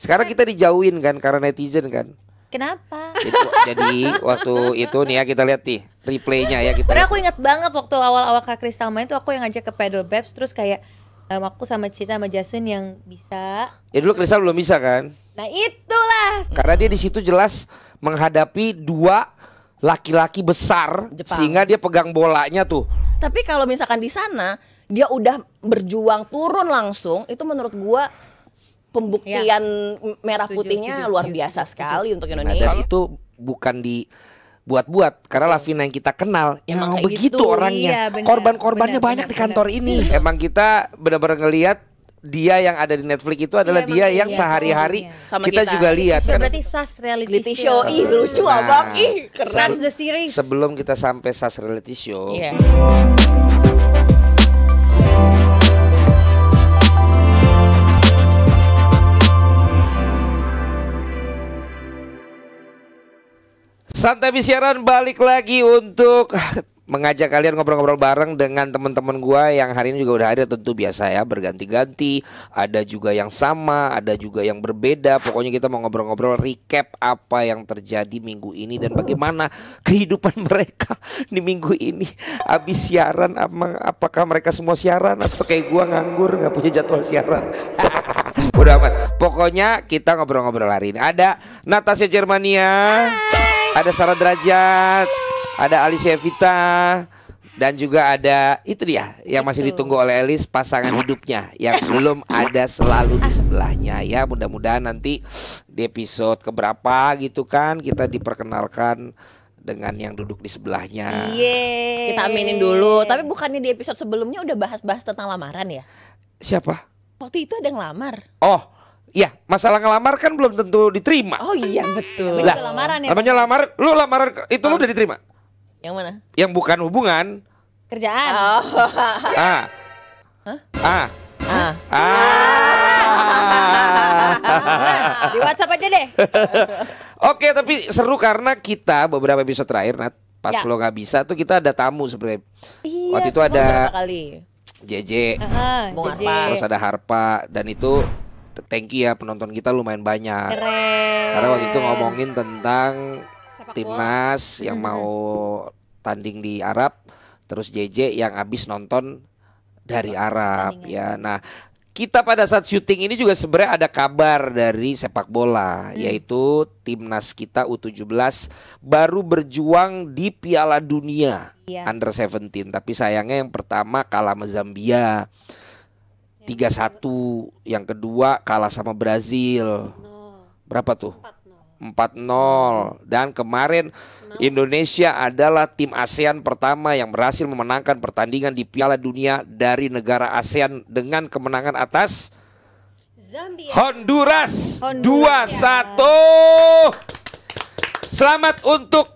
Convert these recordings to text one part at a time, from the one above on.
Sekarang kita dijauhin kan karena netizen kan. Kenapa? Jadi waktu itu nih ya kita lihat nih replaynya ya kita. Padahal aku ingat banget waktu awal-awal Kak Kristal main tuh aku yang ngajak ke Paddle Babes terus kayak aku sama Cita sama Jasmine yang bisa. Ya dulu Kristal belum bisa kan? Nah itulah. Karena dia di situ jelas menghadapi dua laki-laki besar Jepang. sehingga dia pegang bolanya tuh. Tapi kalau misalkan di sana dia udah berjuang turun langsung, itu menurut gua pembuktian merah putihnya luar biasa sekali untuk Nah, Indonesia. dan itu bukan dibuat-buat karena Lavina yang kita kenal emang kayak begitu gitu. orangnya. Iya, benar, Korban-korbannya benar, banyak benar, di kantor ini. Emang kita benar-benar ngelihat dia yang ada di Netflix itu adalah Iya, dia emang yang iya, sehari-hari sama kita kita. juga lihat So, kan. berarti SAS reality show. Ih lucu Nah, abang, ih keren. SAS the series. Sebelum kita sampai SAS reality show, Iya. Santai Siaran balik lagi untuk mengajak kalian ngobrol-ngobrol bareng dengan teman-teman gua yang hari ini juga udah ada, tentu biasa ya, berganti-ganti. Ada juga yang sama, ada juga yang berbeda. Pokoknya kita mau ngobrol-ngobrol recap apa yang terjadi minggu ini dan bagaimana kehidupan mereka di minggu ini. Abis siaran, apakah mereka semua siaran atau kayak gua nganggur nggak punya jadwal siaran. Udah amat. Pokoknya kita ngobrol-ngobrol hari ini. Ada Natasha Germania, ada Sarah Derajat, ada Alicia Vita, dan juga ada itu dia yang masih ditunggu oleh Elis, pasangan hidupnya yang belum ada selalu di sebelahnya ya. Mudah-mudahan nanti di episode keberapa gitu kan kita diperkenalkan dengan yang duduk di sebelahnya. Yeay. Kita aminin dulu. Tapi bukannya di episode sebelumnya udah bahas-bahas tentang lamaran ya? Siapa? Waktu itu ada yang lamar. Oh, iya, masalah ngelamar kan belum tentu diterima. Oh iya betul. Itu lamaran ya, namanya lamar, lu lamaran itu lu udah diterima? Yang mana? Yang bukan hubungan. Kerjaan. Oh. Ah. Ah. Ah. Nah, di WhatsApp aja deh. Oke, tapi seru karena kita beberapa episode terakhir Nat, pas Ya. lo nggak bisa tuh kita ada tamu sebenarnya. Iya, Waktu itu beberapa ada kali. JJ, Bung JJ. Arpa. terus ada Harpa, dan itu thank you ya, penonton kita lumayan banyak. Keren. Karena waktu itu ngomongin tentang Sepak bola. timnas yang mau tanding di Arab, terus JJ yang habis nonton dari Arab ya. Nah, kita pada saat syuting ini juga sebenarnya ada kabar dari sepak bola, yaitu timnas kita U17 baru berjuang di Piala Dunia Under 17. Tapi sayangnya yang pertama kalah sama Zambia 3-1, yang kedua kalah sama Brazil. Berapa tuh? 4-0. Dan kemarin Indonesia adalah tim ASEAN pertama yang berhasil memenangkan pertandingan di Piala Dunia dari negara ASEAN dengan kemenangan atas Zambia. Honduras Honduras. 2-1. Selamat untuk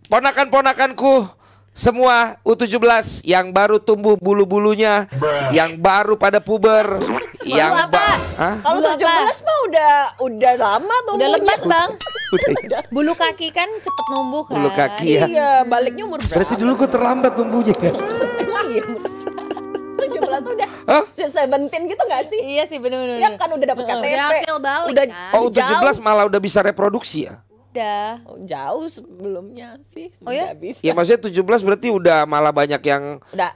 ponakan-ponakanku semua U17 yang baru tumbuh bulu-bulunya, yang baru pada puber, yang apa? Hah? Kalau Bulu 17 mah udah lama tuh. Udah lebat, Bang. Udah. Bulu kaki kan cepet numbuh kan. Bulu kaki ya. Iya, baliknya umur berapa? Berarti dulu gue terlambat tumbuhnya kan? Emang iya. 17 tuh udah Hah? 17 gitu gak sih? Iya sih bener-bener. Ya kan udah dapet KTP. Udah akil balik Udah kan. Oh, U17 malah udah bisa reproduksi ya? Udah. jauh sebelumnya sih. Oh ya? Nggak bisa. Ya maksudnya 17 berarti udah malah banyak yang Udah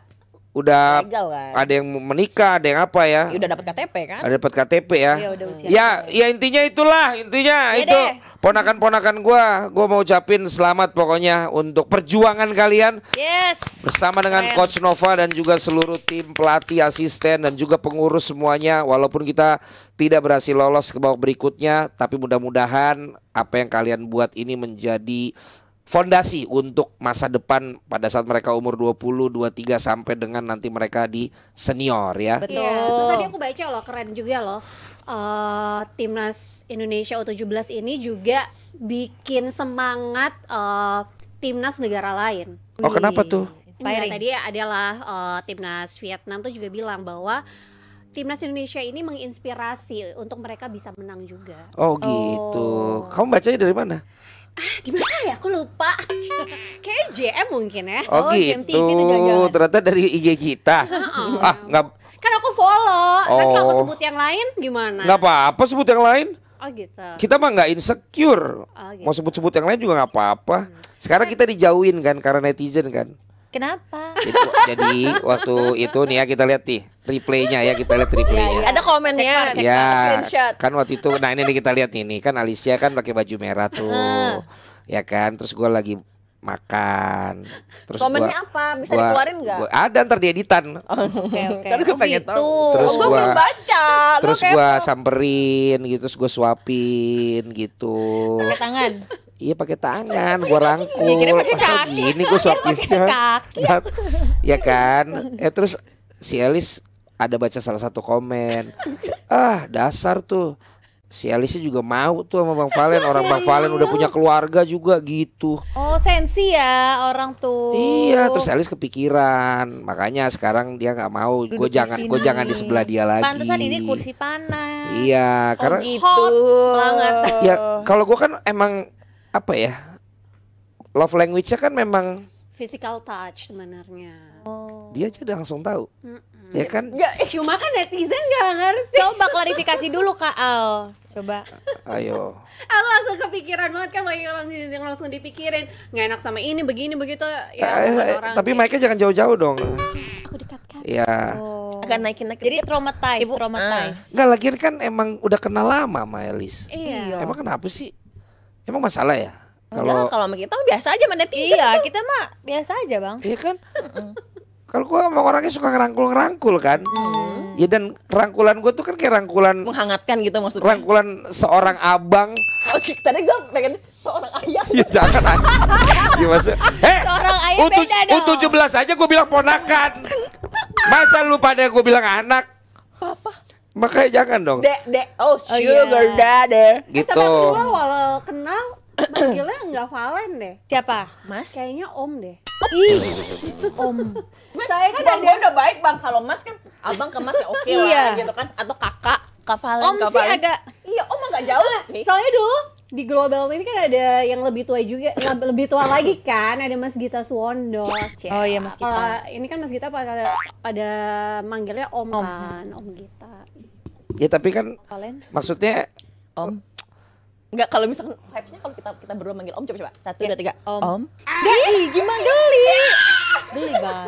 udah legal kan. ada yang menikah, ada yang apa ya? Ya udah dapet KTP kan? Ada dapat KTP ya. Iya, udah usia. Ya intinya itulah, intinya Iya itu deh. ponakan-ponakan gua mau ucapin selamat pokoknya untuk perjuangan kalian Yes. bersama dengan Keren. Coach Nova dan juga seluruh tim pelatih, asisten dan juga pengurus semuanya. Walaupun kita tidak berhasil lolos ke babak berikutnya, tapi mudah-mudahan apa yang kalian buat ini menjadi fondasi untuk masa depan pada saat mereka umur 20, 23 sampai dengan nanti mereka di senior ya. Betul. Iya, terus tadi aku baca loh, keren juga loh. Timnas Indonesia U17 ini juga bikin semangat timnas negara lain. Oh, kenapa tuh? Enggak, Inspiring. tadi adalah timnas Vietnam tuh juga bilang bahwa timnas Indonesia ini menginspirasi untuk mereka bisa menang juga. Oh gitu. Kamu bacanya dari mana? Di mana ya? Aku lupa. Kayak JM mungkin ya. Oh, GMTV gitu. itu jangan-jangan. Ternyata dari IG kita. Nggak Kan aku follow. Nanti kalau aku Oh. sebut yang lain gimana? nggak apa-apa sebut yang lain. Oh gitu. Kita mah nggak insecure. Oh, gitu. Mau sebut-sebut yang lain juga nggak apa-apa. Sekarang kita dijauhin kan karena netizen kan. Kenapa? Jadi waktu itu nih ya kita lihat nih replaynya ya, kita lihat replaynya. Ada komennya, Ya, screenshot. kan waktu itu, nah ini nih kita lihat ini kan Alicia kan pakai baju merah tuh, ya kan. Terus gue lagi makan. Terus Komennya apa? Bisa dikeluarin nggak? Ada ntar di editan. Oke oke. Kan gue pengen gitu. tahu. Terus Gua gua- belum baca. Terus gue samperin gitu, terus gue suapin gitu. Pakai tangan. Iya pakai tangan, gue rangkul. Ya, kira pakai Masa kaki. gini gue suapinnya. kaki. Ya kan. Terus si Elis ada baca salah satu komen. Ah dasar tuh. Si Elisnya juga mau tuh sama Bang Valen. Orang Bang Valen udah punya keluarga juga gitu. Oh sensi ya orang tuh. Iya, terus Elis kepikiran. Makanya sekarang dia nggak mau. Gue Duduk jangan di di sini. sebelah dia lagi. Pantesan ini kursi panas. Iya, karena gitu banget. ya kalau gue kan emang apa ya, love language-nya kan memang Physical touch sebenarnya. dia aja udah langsung tahu. Ya kan? Cuma kan netizen gak ngerti. Coba klarifikasi dulu Kak Al. Coba. Ayo. Aku langsung kepikiran banget kan, yang langsung dipikirin nggak enak sama ini begini begitu ya. bukan orang Tapi kayak- mic-nya jangan jauh-jauh dong. aku dekatkan. Ya. Oh. Akan naikin. Jadi traumatize, traumatize. Enggak, lagian kan emang udah kenal lama sama Elis. Iya. Emang kenapa sih? Emang masalah ya? Kalau Kalau sama kita mah biasa aja sama netizen. Iya, kita mah biasa aja Bang. iya kan? Kalau gua emang orangnya suka ngerangkul-ngerangkul kan. Ya dan rangkulan gua tuh kan kayak rangkulan Menghangatkan gitu maksudnya. rangkulan seorang abang. Oke, tadi gue pengen seorang ayah. Ya jangan anjing. Ya maksud, Seorang ayah beda dong. U17 aja gue bilang ponakan. Masa lu pada gue bilang anak? Papa. Makanya jangan dong. Dek, oh iya. sugar daddy. Gitu. Tapi aku dulu awal kenal manggilnya nggak Valen deh. Siapa? Mas? Kayaknya Om deh. Ih, Om. Saya kan bang, udah baik bang. Kalau mas kan abang ke mas ya oke Iya. lah gitu kan. Atau kakak, Kak Valen, Om Kak sih Valen. agak Iya, om agak jauh sih. Soalnya dulu di Global TV kan ada yang lebih tua juga, yang lebih tua lagi kan, ada Mas Gita Suwondo. Oh iya, Mas Gita. Kalau ini kan Mas Gita pada manggilnya Om kan, Om Gita. Ya tapi kan Valen. maksudnya Om. Enggak, kalau misalkan vibes-nya kalau kita berdua manggil om, coba. 1, 2, 3. Om. Om. Ih, gimana geli? Geli Bang.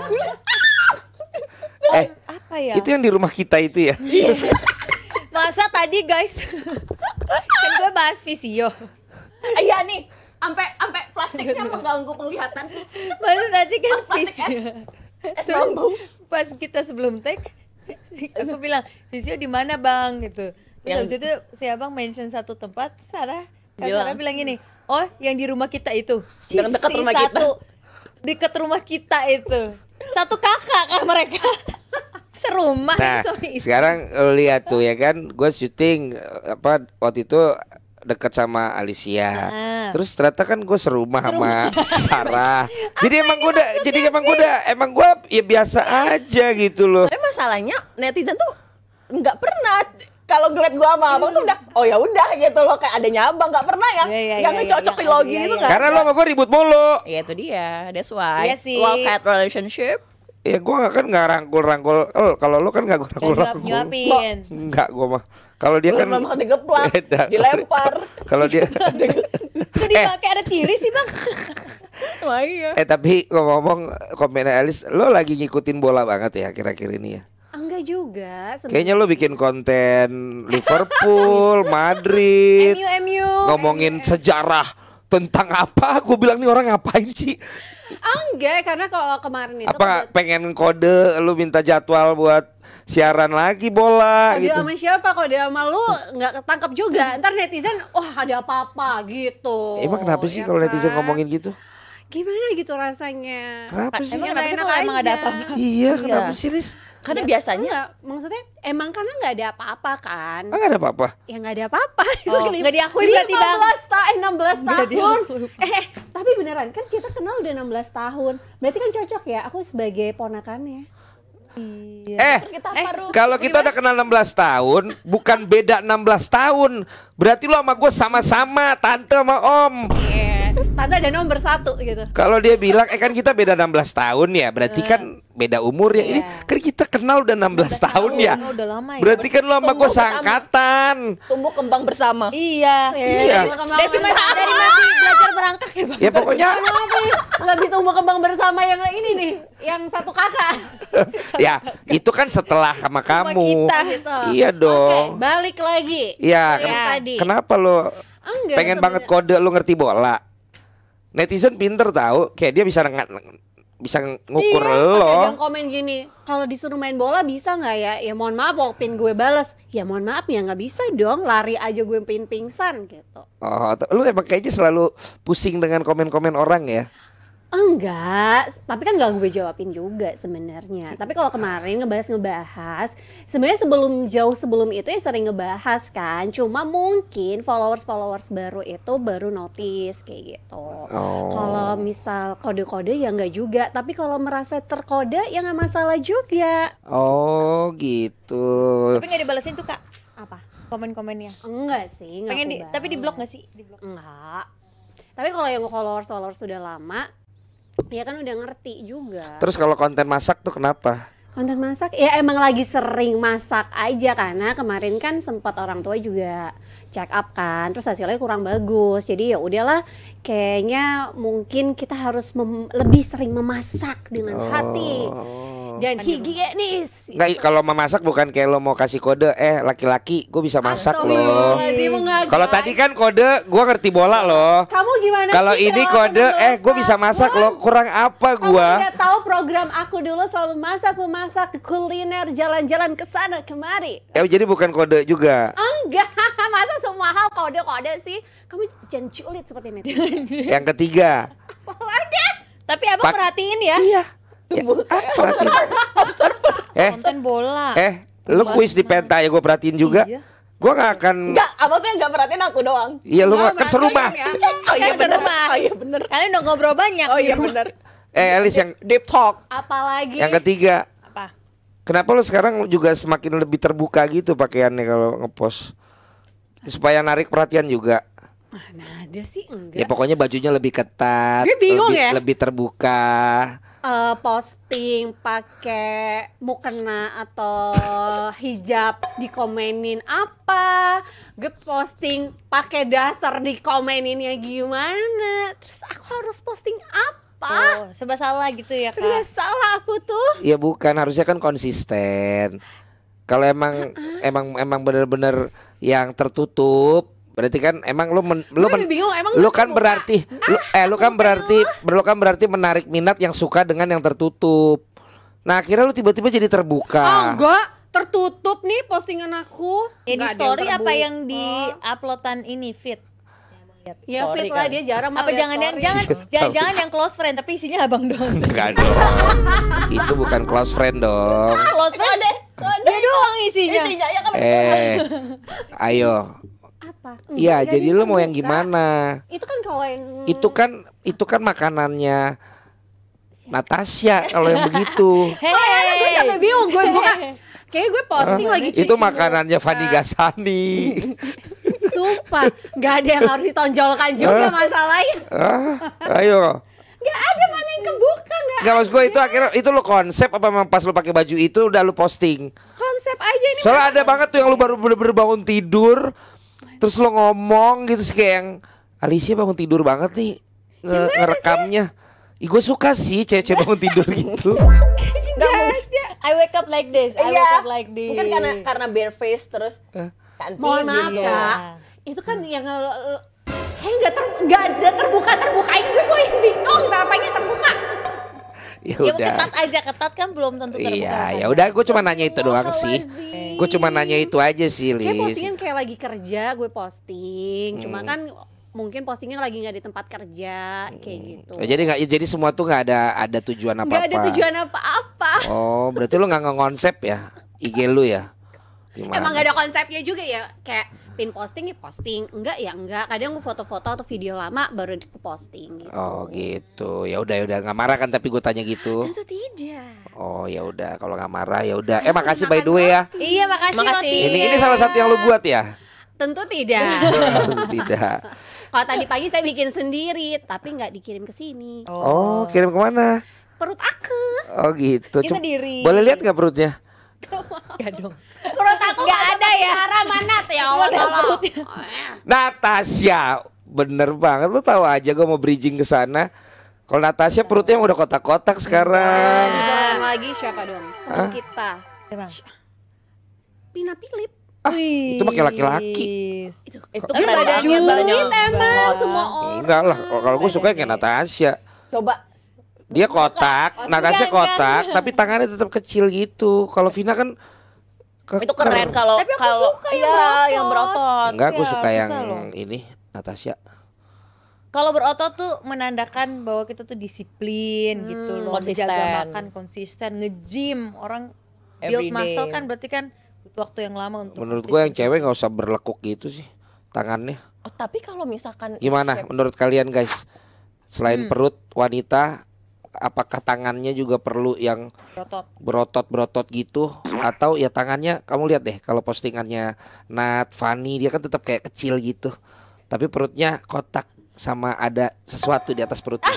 Apa ya? itu yang di rumah kita itu ya. Masa tadi guys kan gue bahas visio. Iya nih, sampai plastiknya mengganggu penglihatan. Masa tadi kan Plastik visio. es Terus bambu. pas kita sebelum take aku bilang visio di mana bang gitu. Terus habis itu si abang mention satu tempat, Sarah bilang gini, oh yang di rumah kita itu. Yang dekat rumah kita. Dekat rumah kita itu. Satu kakak kan mereka. Serumah Nah suami istri. sekarang lu lihat tuh ya kan, gue syuting apa waktu itu dekat sama Alicia. Terus ternyata kan gue serumah sama Sarah. Jadi emang gue emang gue ya biasa aja gitu loh. Tapi masalahnya netizen tuh nggak pernah kalau ngeliat gua sama abang tuh udah oh ya udah gitu loh, kayak adanya abang nggak pernah yang ngecocokin logi itu nggak. Karena lo sama gue ribut mulu. Ya itu dia, that's why. Iya sih. Love hate relationship. Ya gue kan nggak rangkul-rangkul. Kalau lo kan nggak gue rangkul-rangkul. Nyuapin. Enggak gue mah. Kalau dia kan Memang digeplak, beda. dilempar. Kalau dia Jadi kayak ada tiris sih bang. Wah, iya. tapi ngomong komennya Elis, lo lagi ngikutin bola banget ya akhir-akhir ini ya. Enggak juga. Kayaknya lo bikin konten Liverpool, Madrid, MU. ngomongin sejarah tentang apa? Gue bilang nih orang ngapain sih? Enggak, karena kalau kemarin itu Apa pengen kode lu minta jadwal buat siaran lagi bola dia gitu? sama siapa, kalau dia sama lu nggak ketangkap juga. Ntar netizen, ada apa-apa gitu. Emang kenapa sih Ya kalau netizen kan? ngomongin gitu? Gimana gitu rasanya? Kenapa sih? Emang kenapa sih Enak kalau emang ada aja. apa-apa? Iya, kenapa sih Lis? Karena Ya, biasanya enggak, maksudnya emang karena nggak ada apa-apa kan? Ah, nggak ada apa-apa. Ya nggak ada apa-apa. Oh, nggak diakui berarti, Bang. 16 Nggak tahun. diakui. Tapi beneran kan kita kenal udah 16 tahun. Berarti kan cocok ya aku sebagai ponakannya. kita baru Kalau kita udah kenal 16 tahun, bukan beda 16 tahun. Berarti lo sama gue sama-sama, tante sama om. Iya. Tante ada nomor 1 gitu. Kalau dia bilang kan kita beda 16 tahun ya, berarti kan beda umur ya. Ini kan kita kenal udah 16 tahun ya. Oh, udah lama ya. Berarti kan lo sama gue seangkatan. Tumbuh kembang bersama. Iya. Iya. Dari masih belajar merangkak ya bang. Ya pokoknya Lebih tumbuh kembang bersama yang ini nih, yang satu kakak. ya itu kan setelah sama kamu. kita. Gitu. Iya dong. Oke, balik lagi. Iya, Yang tadi. kenapa lo Enggak, pengen sebenarnya. banget kode lo ngerti bola? Netizen pinter tahu, kayak dia bisa ngukur Iya, lo. ada yang komen gini, kalau disuruh main bola bisa nggak ya? Ya mohon maaf, pin gue balas. Ya mohon maaf ya nggak bisa dong, lari aja gue pingsan gitu. Oh, lu emang kayaknya selalu pusing dengan komen-komen orang ya? Enggak, tapi kan gak gue jawabin juga sebenarnya. Tapi kalau kemarin ngebahas, sebenarnya jauh sebelum itu ya sering ngebahas kan. Cuma mungkin followers baru itu baru notice kayak gitu. Oh. Kalau misal kode-kode ya enggak juga. Tapi kalau merasa terkode ya nggak masalah juga. Oh gitu. Tapi nggak dibalesin tuh kak Apa? komen-komennya. Enggak sih, enggak. Pengen tapi di blok nggak sih? Di blok. Enggak. Tapi kalau yang followers sudah lama, ya kan udah ngerti juga. Terus kalau konten masak tuh kenapa? Konten masak ya emang lagi sering masak aja, karena kemarin kan sempat orang tua juga check up kan, terus hasilnya kurang bagus. Jadi ya udahlah, kayaknya mungkin kita harus lebih sering memasak dengan hati dan higienis. Nggak, kalau memasak bukan kayak lo mau kasih kode, laki-laki gue bisa masak loh. Kalau tadi kan kode gue ngerti bola loh. Kamu gimana? Kalau sih ini kalau kode kamu gue bisa masak loh. Kurang apa Kamu gue? udah tahu program aku dulu selalu memasak kuliner, jalan-jalan ke sana kemari. Jadi bukan kode juga. Enggak, masa semua hal kode-kode sih? Kamu jangan julid seperti ini. Yang ketiga. Tapi abang perhatiin ya. Iya. Ya, perhatiin. Konten bola. Lu kuis di penta ya gue perhatiin juga. Iya. Gue gak akan. Enggak, abang tuh yang gak perhatiin aku doang. Iya lu kan serumah. Oh Kan serumah. Oh iya bener. Kalian udah ngobrol banyak. Oh di iya rumah. bener. Elis yang Deep talk. Apalagi yang ketiga. Apa? Kenapa lu sekarang juga semakin lebih terbuka gitu pakaiannya kalau ngepost? Supaya narik perhatian juga. mana ada sih, Ya enggak. pokoknya bajunya lebih ketat, Gue bingung ya. lebih terbuka. Posting pakai mukena atau hijab dikomenin apa, gue posting pakai dasar dikomeninnya gimana, terus aku harus posting apa? Oh, serba salah gitu ya Sudah kak. salah aku tuh. Ya bukan, harusnya kan konsisten. Kalau emang bener-bener yang tertutup, berarti kan emang lu Gue bingung, emang lu lu kan terbuka? berarti lu kan berarti menarik minat yang suka dengan yang tertutup. Nah, akhirnya lu tiba-tiba jadi terbuka. Oh enggak, tertutup nih postingan aku. Ini Nggak ada story apa terbuka. yang di uploadan ini feed? Ya Story fit lah, kali. dia jarang Apa lihat jangan yang story. jangan yang close friend tapi isinya abang doang. Enggak dong. Itu bukan close friend dong. Close friend dia doang isinya. ya kan Ayo. Apa? Iya, Enggak, jadi lu mau yang terbuka. gimana? Itu kan kalau yang Itu kan makanannya Natasha kalau yang begitu. gue sampai bingung, gue buka. Kayaknya gue posting lagi cuci Itu muka. makanannya Fani Gasani. Sumpah, nggak ada yang harus ditonjolkan juga masalahnya. Ayo. Nggak ada, mana yang kebuka, nggak Gak maksud gue itu akhirnya itu lo konsep apa memang pas lo pakai baju itu udah lo posting? konsep aja ini. Soalnya ada banget tuh yang lo baru bener-bener bangun tidur, terus lo ngomong gitu sih kayak yang Alicia bangun tidur banget nih ngerekamnya. Gue suka sih cewek-cewek bangun tidur gitu. Nggak mungkin. I wake up like this. I Iya. wake up like this. Bukan karena bare face terus cantik Mohon maaf gitu. ya, itu kan yang nggak ada terbuka gue mau bingung apanya terbuka. Ya Ya udah. ketat aja, ketat kan belum tentu terbuka. Iya, ya udah gue cuma nanya itu doang sih. Gue cuma nanya itu aja sih, Kayak Lis. postingan kayak lagi kerja gue posting, cuma kan mungkin postingnya lagi nggak di tempat kerja kayak gitu. Jadi nggak, jadi semua tuh nggak ada tujuan apa-apa. Nggak ada tujuan apa-apa. Oh, berarti lu nggak ngekonsep ya IG lu ya? Gimana? Emang gak ada konsepnya juga ya, kayak pin posting ya posting, enggak ya enggak. Kadang gue foto-foto atau video lama baru di posting gitu. Oh gitu. Ya udah nggak marah kan tapi gue tanya gitu. Tentu tidak. Oh ya udah kalau nggak marah ya udah. Makasih by the way ya. Iya, makasih Makasih. roti. Ini salah satu yang lu buat ya? Tentu tidak. Tidak. Kalau tadi pagi saya bikin sendiri, tapi nggak dikirim ke sini. Oh, kirim kemana? Perut aku. Oh gitu. Ini sendiri. Boleh lihat nggak perutnya? Ya dong. Perut aku Nggak ada ya. Cara mana ya Allah tolong. Natasha, bener banget. Lu tahu aja gue mau bridging ke sana. Kalau Natasha perutnya udah kotak-kotak sekarang. Dibawain lagi siapa dong? Teman kita. Siapa? Pina Philip. Itu pakai laki-laki. Itu Tapi keren badannya banget. banget Emang semua orang. Enggak lah. Kalau gue suka kayak Natasha. Coba Dia kotak, Natasha kotak, tapi tangannya tetap kecil gitu. Kalau Vina kan itu keren kalau Tapi aku kalau suka yang berotot. Enggak, gue Ya, suka yang susah loh. ini Natasha. Kalau berotot tuh menandakan bahwa kita tuh disiplin gitu loh, Konsisten. menjaga makan konsisten, nge-gym. Orang build Everyday. muscle kan berarti kan butuh waktu yang lama untuk Menurut gue yang cewek nggak usah berlekuk gitu sih tangannya. oh, tapi kalau misalkan Gimana menurut kalian guys? Selain perut wanita, apakah tangannya juga perlu yang berotot. berotot gitu? Atau ya tangannya kamu lihat deh kalau postingannya Nat, Fanny dia kan tetap kayak kecil gitu, tapi perutnya kotak sama ada sesuatu di atas perutnya.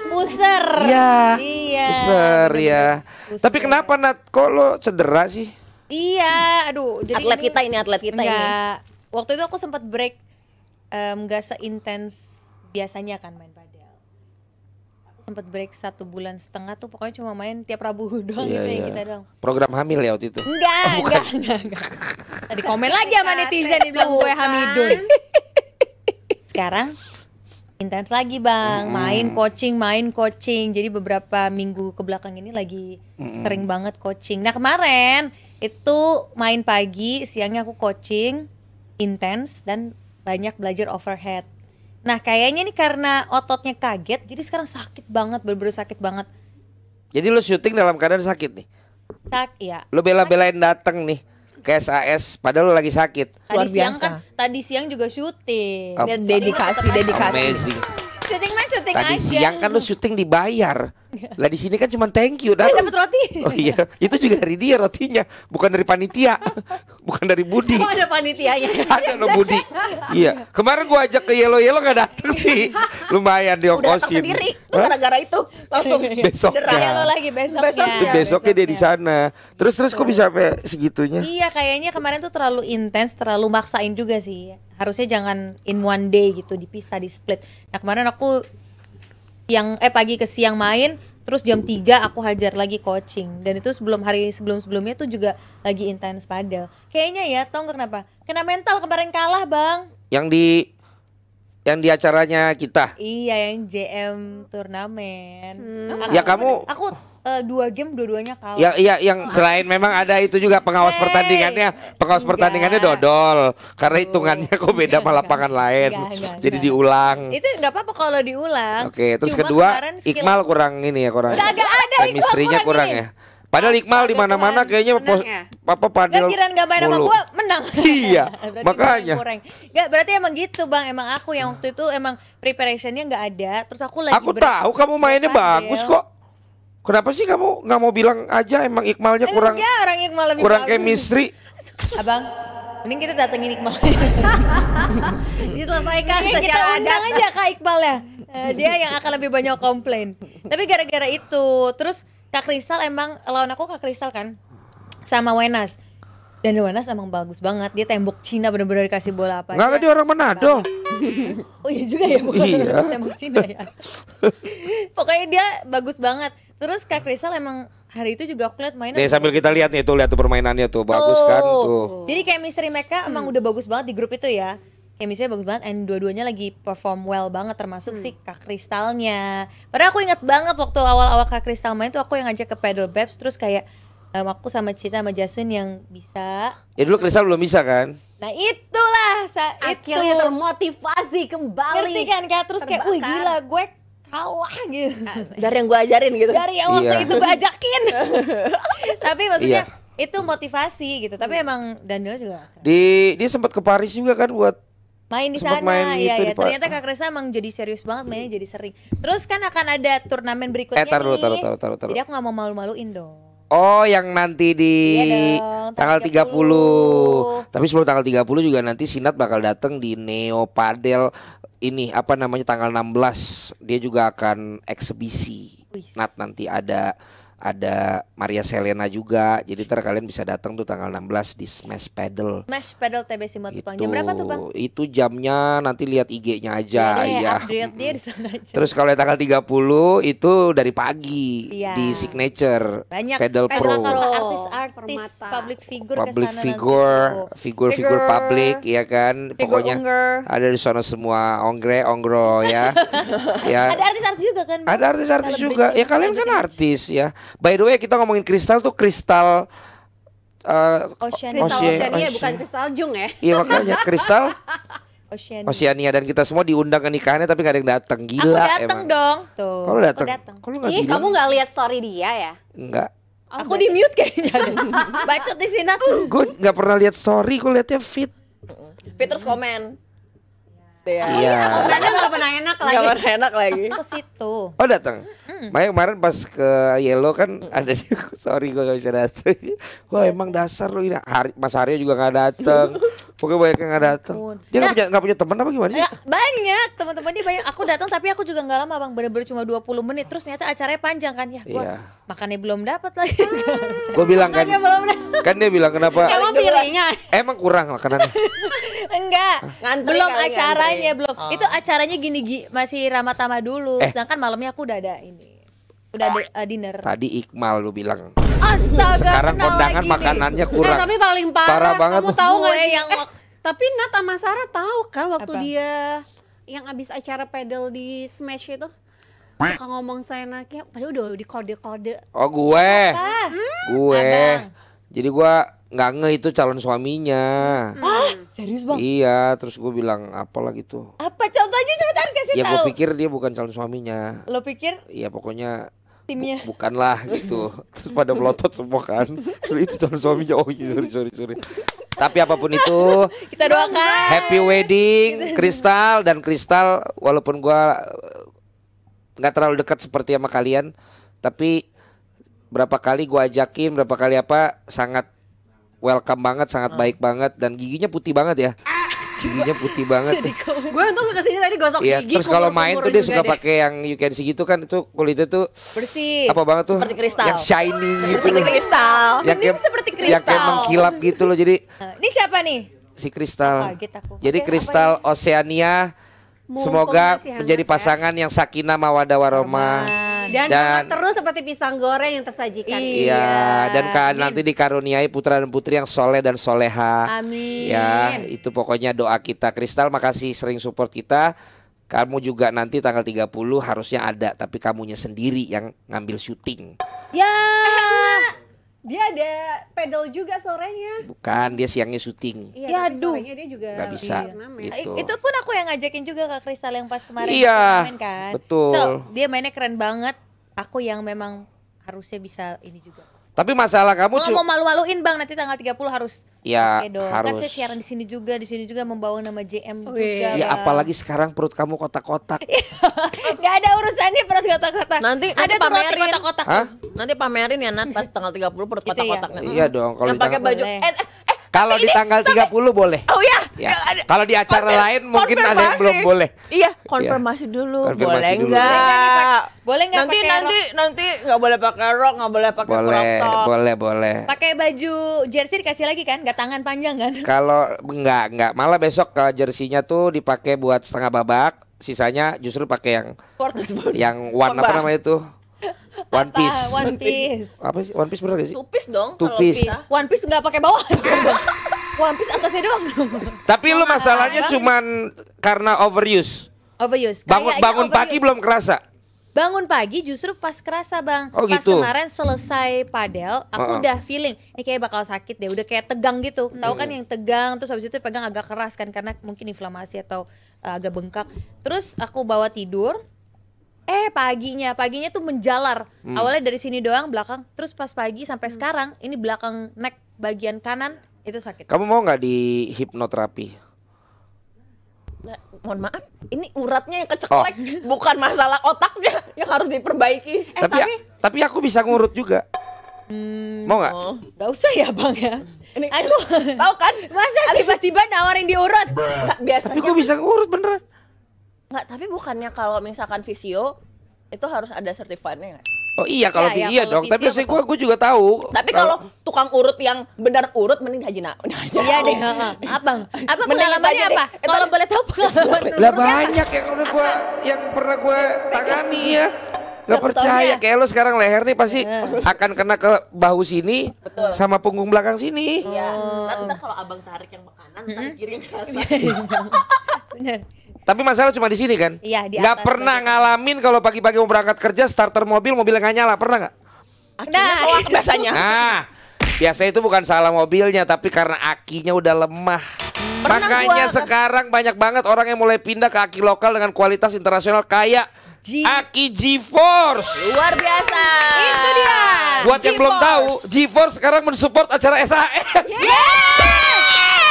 Puser. Iya. Iya. Besar ya. Puser. Tapi kenapa Nat? Kok lo cedera sih? Iya, aduh. Jadi atlet kita ini enggak. Waktu itu aku sempat break, nggak seintens biasanya kan main padel. Aku sempat break 1,5 bulan tuh pokoknya cuma main tiap Rabu doang Iya, gitu yang iya. kita doang. Program hamil ya waktu itu. Enggak. Tadi komen lagi sama netizen dibilang gue Hamidun. Sekarang intens lagi bang, main coaching. Jadi beberapa minggu ke belakang ini lagi sering banget coaching. Nah kemarin itu main pagi, siangnya aku coaching intens dan banyak belajar overhead. Nah kayaknya nih karena ototnya kaget, jadi sekarang sakit banget, bener-bener sakit banget. Jadi lo syuting dalam keadaan sakit nih. Ya. Lo bela-belain dateng nih ke SAS padahal lo lagi sakit. Luar Tadi siang juga syuting. Oh, dedikasi Amazing. Syuting Tadi aja. siang kan lo syuting dibayar. Lah di sini kan cuma thank you Dapat dapat. roti. Oh iya, itu juga dari dia rotinya, bukan dari panitia, bukan dari Budi. oh ada panitianya Ada lo Budi. Iya, kemarin gua ajak ke Yellow nggak datang sih. Lumayan udah datang diongkosin. sendiri tuh Hah? gara-gara itu langsung Besoknya. Ya lo lagi besoknya. Itu besoknya dia di sana. Terus kok bisa sampai segitunya? Iya kayaknya kemarin tuh terlalu intens, terlalu maksain juga sih. Harusnya jangan in one day gitu, dipisah, di split. Nah kemarin aku pagi ke siang main, terus jam 3 aku hajar lagi coaching. Dan itu sebelumnya tuh juga lagi intens padel. Kayaknya ya, tau gak kenapa? Kena mental kemarin kalah bang. Yang di acaranya kita. Iya yang JM turnamen. Ya, kamu- Aku 2 game dua-duanya kalah. Ya iya yang selain memang ada itu juga pengawas pertandingannya. Pengawas Enggak. pertandingannya dodol. Karena hitungannya kok beda sama lapangan lain. Enggak, Jadi enggak. diulang. Itu nggak apa-apa kalau diulang. Oke, terus Cuma kedua kemarin skill- Iqmal kurang ini ya, kurang. Kagak ada Chemistry-nya Iqmal kurang ini. ya. Padahal Iqmal di mana-mana kayaknya Menang ya? padel. Gak kirain gak main sama mulu. gue menang. Iya, Berarti makanya. kurang. Gak berarti emang gitu bang. Emang aku yang waktu itu emang preparationnya nggak ada. Terus aku lagi Aku tahu kamu mainnya padel. bagus kok. Kenapa sih kamu nggak mau bilang aja emang Iqmalnya kurang Enggak, orang Iqmal lebih kurang bagus. chemistry? Abang, mending kita datengin Iqmal. Diselesaikan Mending kita secara undang adat. aja Kak Iqbal ya. Dia yang akan lebih banyak komplain. Tapi gara-gara itu, terus Kak Kristal emang lawan aku Kak Kristal kan sama Wenas. Dan Wenas emang bagus banget. Dia tembok Cina bener-bener dikasih bola apa Enggak, aja. dia orang Manado. Oh iya juga ya, bukan Iya. tembok Cina ya. Pokoknya dia bagus banget. Terus Kak Kristal emang hari itu juga aku lihat mainnya. Nih sambil kita lihat nih tuh, lihat tuh permainannya tuh bagus kan tuh. Jadi chemistry mereka emang udah bagus banget di grup itu ya. Chemistry bagus banget, and dua-duanya lagi perform well banget, termasuk si Kak Kristalnya. Padahal aku ingat banget waktu awal-awal Kak Kristal main tuh aku yang ngajak ke Paddle Babs, terus kayak aku sama Cita sama Jasmine yang bisa. Ya dulu Kristal belum bisa kan? Nah itulah Akhirnya itu. termotivasi kembali. Ngerti kan Kak? Terus kayak, wih Terbakar. gila gue kalah gitu. dari yang gue ajarin gitu Dari yang waktu Iya. itu gue ajakin. Tapi maksudnya Iya. itu motivasi gitu. Tapi emang Daniel juga keren. Dia sempat ke Paris juga kan buat main di Sempat sana. main Iya, gitu ya. di Pak. Ternyata Kak Resa emang jadi serius banget, mainnya jadi sering. Terus kan akan ada turnamen berikutnya taruh, nih. taruh. Jadi aku gak mau malu-maluin dong. Oh, yang nanti di Iya dong, tanggal 30. 30. Tapi sebelum tanggal 30 juga nanti Sinat bakal datang di Neo Padel ini apa namanya tanggal 16. Dia juga akan eksebisi. Wih. Nat nanti ada Maria Selena juga. Jadi ntar kalian bisa datang tuh tanggal 16 di Smash Paddle. Smash Paddle TBC Matupang. Jam berapa tuh bang? Itu jamnya nanti lihat IG-nya aja ya. Update dia di sana aja. Terus kalau yang tanggal 30 itu dari pagi Iya. di Signature Banyak Paddle Pro. kalau artis-artis, Permata. public figure Public kesana figure, nanti. figur publik ya kan. Figure Pokoknya ongger. ada di sana semua onggro ya. Ya. Ada artis-artis juga kan? Bang? Ada artis-artis juga. Ya kalian kan artis ya. By the way kita ngomongin kristal tuh kristal Oceania. Oceania bukan kristal jung ya. Iya makanya kristal Oceania. Oceania dan kita semua diundang ke nikahannya tapi gak ada yang datang. Aku Gila dateng emang. dong. Tuh. Kalau aku datang. dateng. Kalau nggak Ih, bilang. kamu nggak lihat story dia ya? Enggak. Aku di mute kayaknya. Bacot di sini. Gue nggak pernah lihat story, gue liatnya feed. Petrus komen. Iya. Karena nggak pernah enak lagi. Gak pernah enak lagi. Ke situ. Oh datang. Makanya kemarin pas ke Yellow kan ada dia. Sorry gue gak bisa datang. Wah emang dasar lu ini. Mas Aryo juga gak datang. Pokoknya banyak yang gak datang. Dia gak punya teman apa gimana sih? Ya, banyak teman-teman dia banyak. Aku datang tapi aku juga nggak lama bang. Bener-bener cuma 20 menit. Terus ternyata acaranya panjang kan ya. Gua Iya. makannya belum dapat lagi. Gue bilang kan. Kan dia bilang kenapa? Emang piringnya. Emang kurang makanannya. Enggak. Ngantri Belum kali, acaranya ngantri. belum. Itu acaranya gini masih Ramatama dulu. Sedangkan malamnya aku udah ada ini. Udah ada dinner. Tadi Iqmal lu bilang. Astaga. Sekarang kenal kondangan lagi nih. makanannya kurang. Tapi paling parah, Parah banget kamu tuh. tahu nggak Gue sih? yang Tapi Nat sama Sarah tahu kan waktu Apa? dia yang abis acara pedal di Smash itu suka ngomong seenaknya, padahal udah di kode-kode. Oh gue. Gue. Abang. Jadi gue nggak nge itu calon suaminya. Serius bang? Iya, terus gue bilang apalah gitu. Apa contohnya sebentar kasih Ya gue tahu. pikir dia bukan calon suaminya. Lo pikir Iya pokoknya timnya? bukanlah gitu. Terus pada melotot semua kan. Terus itu calon suaminya. Oh iya sorry. Tapi apapun itu Kita doakan. happy wedding Kristal dan Kristal walaupun gue nggak terlalu dekat seperti sama kalian, tapi berapa kali gue ajakin, berapa kali apa sangat welcome banget, sangat baik banget dan giginya putih banget ya. Giginya putih banget. Gue tuh kesini tadi gosok Iya, gigi. terus kalau main tuh dia suka pakai pakai yang you can see gitu kan, itu kulitnya tuh Bersih. apa banget tuh? Seperti kristal. Yang shining gitu Seperti loh. kristal. Yang Bening seperti Yang kayak kristal. mengkilap gitu loh. Jadi Ini siapa nih? si Kristal. Kaget aku. Jadi Oke, Kristal Oceania semoga masih hangat menjadi ya. pasangan yang sakinah mawaddah warahmah. dan Dan- hangat terus seperti pisang goreng yang tersajikan. Iya, dan nanti dikaruniai putra dan putri yang soleh dan soleha. Amin. Ya, itu pokoknya doa kita. Kristal, makasih sering support kita. Kamu juga nanti tanggal 30 harusnya ada, tapi kamunya sendiri yang ngambil syuting. Ya. Dia ada pedal juga sorenya. Bukan, dia siangnya syuting. Iya, Ya, tapi aduh. sorenya dia juga Nggak bisa. namanya. Gitu. Itu pun aku yang ngajakin juga ke Kristal yang pas kemarin Iya, kita main kan. betul. So, dia mainnya keren banget. Aku yang memang harusnya bisa ini juga. Tapi masalah kamu Kalau mau malu-maluin Bang nanti tanggal 30 harus Ya, pakai dong. harus. Kan saya siaran di sini juga membawa nama JM Wih. juga. Ya Bang. apalagi sekarang perut kamu kotak-kotak. Gak ada urusannya perut kotak-kotak. Nanti ada tuh roti pamerin. kotak-kotak. Hah? Nanti pamerin ya Nat pas tanggal 30 perut Gitu ya? kotak-kotaknya. Iya dong, kalau Yang di pakai tanggal- baju Boleh. Kalau di tanggal 30 boleh. Oh ya. Ya. Kalau di acara lain mungkin ada yang belum boleh. Iya, konfirmasi dulu. Konfirmasi Boleh dulu. enggak? Boleh nggak Nanti pakai nanti nggak boleh pakai rok, nggak boleh pakai crop Boleh, top. boleh. Pakai baju jersey dikasih lagi kan? Gak tangan panjang kan? Kalau enggak, malah besok ke jersinya tuh dipakai buat setengah babak, sisanya justru pakai yang one apa namanya itu? One Apa? piece. One piece. Apa sih? One piece bener gak sih? Tupis dong. Two kalau piece. bisa. One piece nggak pakai bawah. One piece atasnya doang. Tapi lu masalahnya Bang. cuman karena overuse. Overuse. Bangun Kayaknya bangun pagi overuse. belum kerasa. Bangun pagi justru pas kerasa Bang. Oh, Pas gitu. kemarin selesai padel, aku udah feeling ini kayak bakal sakit deh, udah kayak tegang gitu. Tahu kan yang tegang terus habis itu pegang agak keras kan karena mungkin inflamasi atau agak bengkak. Terus aku bawa tidur. Paginya tuh menjalar. Awalnya dari sini doang belakang, terus pas pagi sampai sekarang ini belakang neck bagian kanan itu sakit. Kamu mau nggak di hipnoterapi? Nah, mohon maaf, ini uratnya yang keceklek, bukan masalah otaknya yang harus diperbaiki. Tapi aku bisa ngurut juga. Mau nggak? Gak usah ya bang ya. Ini Aduh, tahu kan? masa tiba-tiba nawarin diurut? Nggak, biasanya Tapi kok bisa ngurut beneran? nggak, tapi bukannya kalau misalkan visio itu harus ada sertifikatnya nggak? Oh iya kalau Iya, iya kalau dong. Tapi visio sih betul. gue juga tahu. Tapi kalau tukang urut yang benar urut mending Haji Iya deh, heeh. Abang. Apa Mending pengalamannya itu aja apa? deh. Kalau boleh tahu pengalaman Lah urutnya apa? banyak yang pernah gue tangani ya. Gak Contohnya? percaya kayak lo sekarang leher nih pasti akan kena ke bahu sini sama punggung belakang sini. Iya. Ntar kalau abang tarik yang ke kanan, ntar kiri yang kerasa. Bener. Tapi masalah cuma di sini kan? Iya, di Gak atas pernah tadi. ngalamin kalau pagi-pagi mau berangkat kerja starter mobilnya nggak nyala, pernah nggak? Akhirnya Nah, soak biasanya. Nah, biasa itu bukan salah mobilnya tapi karena akinya udah lemah. Pernah Makanya gua- sekarang banyak banget orang yang mulai pindah ke aki lokal dengan kualitas internasional kayak aki GeForce. Luar biasa. Itu dia. Buat yang belum tahu, GeForce sekarang mensupport acara SAS.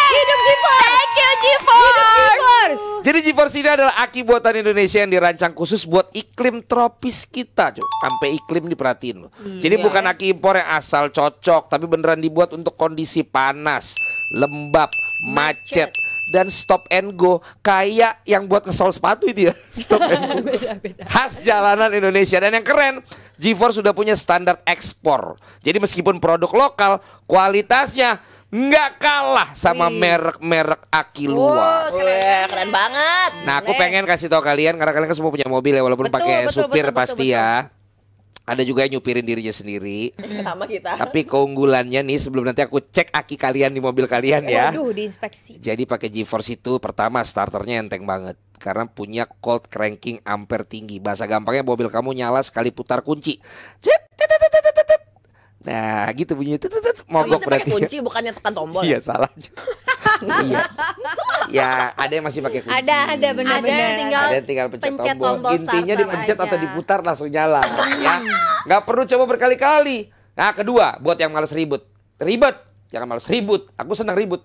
Hidup GeForce. Thank you GeForce. Jadi GeForce ini adalah aki buatan Indonesia yang dirancang khusus buat iklim tropis kita. Coba, sampai iklim diperhatiin loh. Jadi bukan aki impor yang asal cocok, tapi beneran dibuat untuk kondisi panas, lembab, macet, dan stop and go kayak yang buat ngesol sepatu itu ya. Stop and go. Khas jalanan Indonesia. Dan yang keren, GeForce sudah punya standar ekspor. Jadi meskipun produk lokal, kualitasnya nggak kalah sama merek-merek aki luar. Wah, keren banget. Nah, aku pengen kasih tahu kalian karena kalian kan semua punya mobil ya, walaupun Betul, pakai betul, supir betul, pasti betul, ya. Ada juga yang nyupirin dirinya sendiri. Sama kita. Tapi keunggulannya nih sebelum nanti aku cek aki kalian di mobil kalian ya. Waduh, diinspeksi. Jadi pakai GeForce itu pertama starternya enteng banget karena punya cold cranking ampere tinggi. Bahasa gampangnya mobil kamu nyala sekali putar kunci. Cet, tet, tet, tet, tet, tet, tet. Nah, gitu bunyinya. Tet, tet, tet. Mogok Kamu pakai berarti. kunci bukannya tekan tombol. Iya, salah. Iya. Ya, ada yang masih pakai kunci. Ada benar-benar. Ada yang tinggal Ada yang tinggal pencet, pencet tombol. tombol Intinya starter dipencet aja. atau diputar langsung nyala. Ya, nggak perlu coba berkali-kali. Nah, kedua, buat yang males ribut. Ribet, jangan males ribut. Aku senang ribut.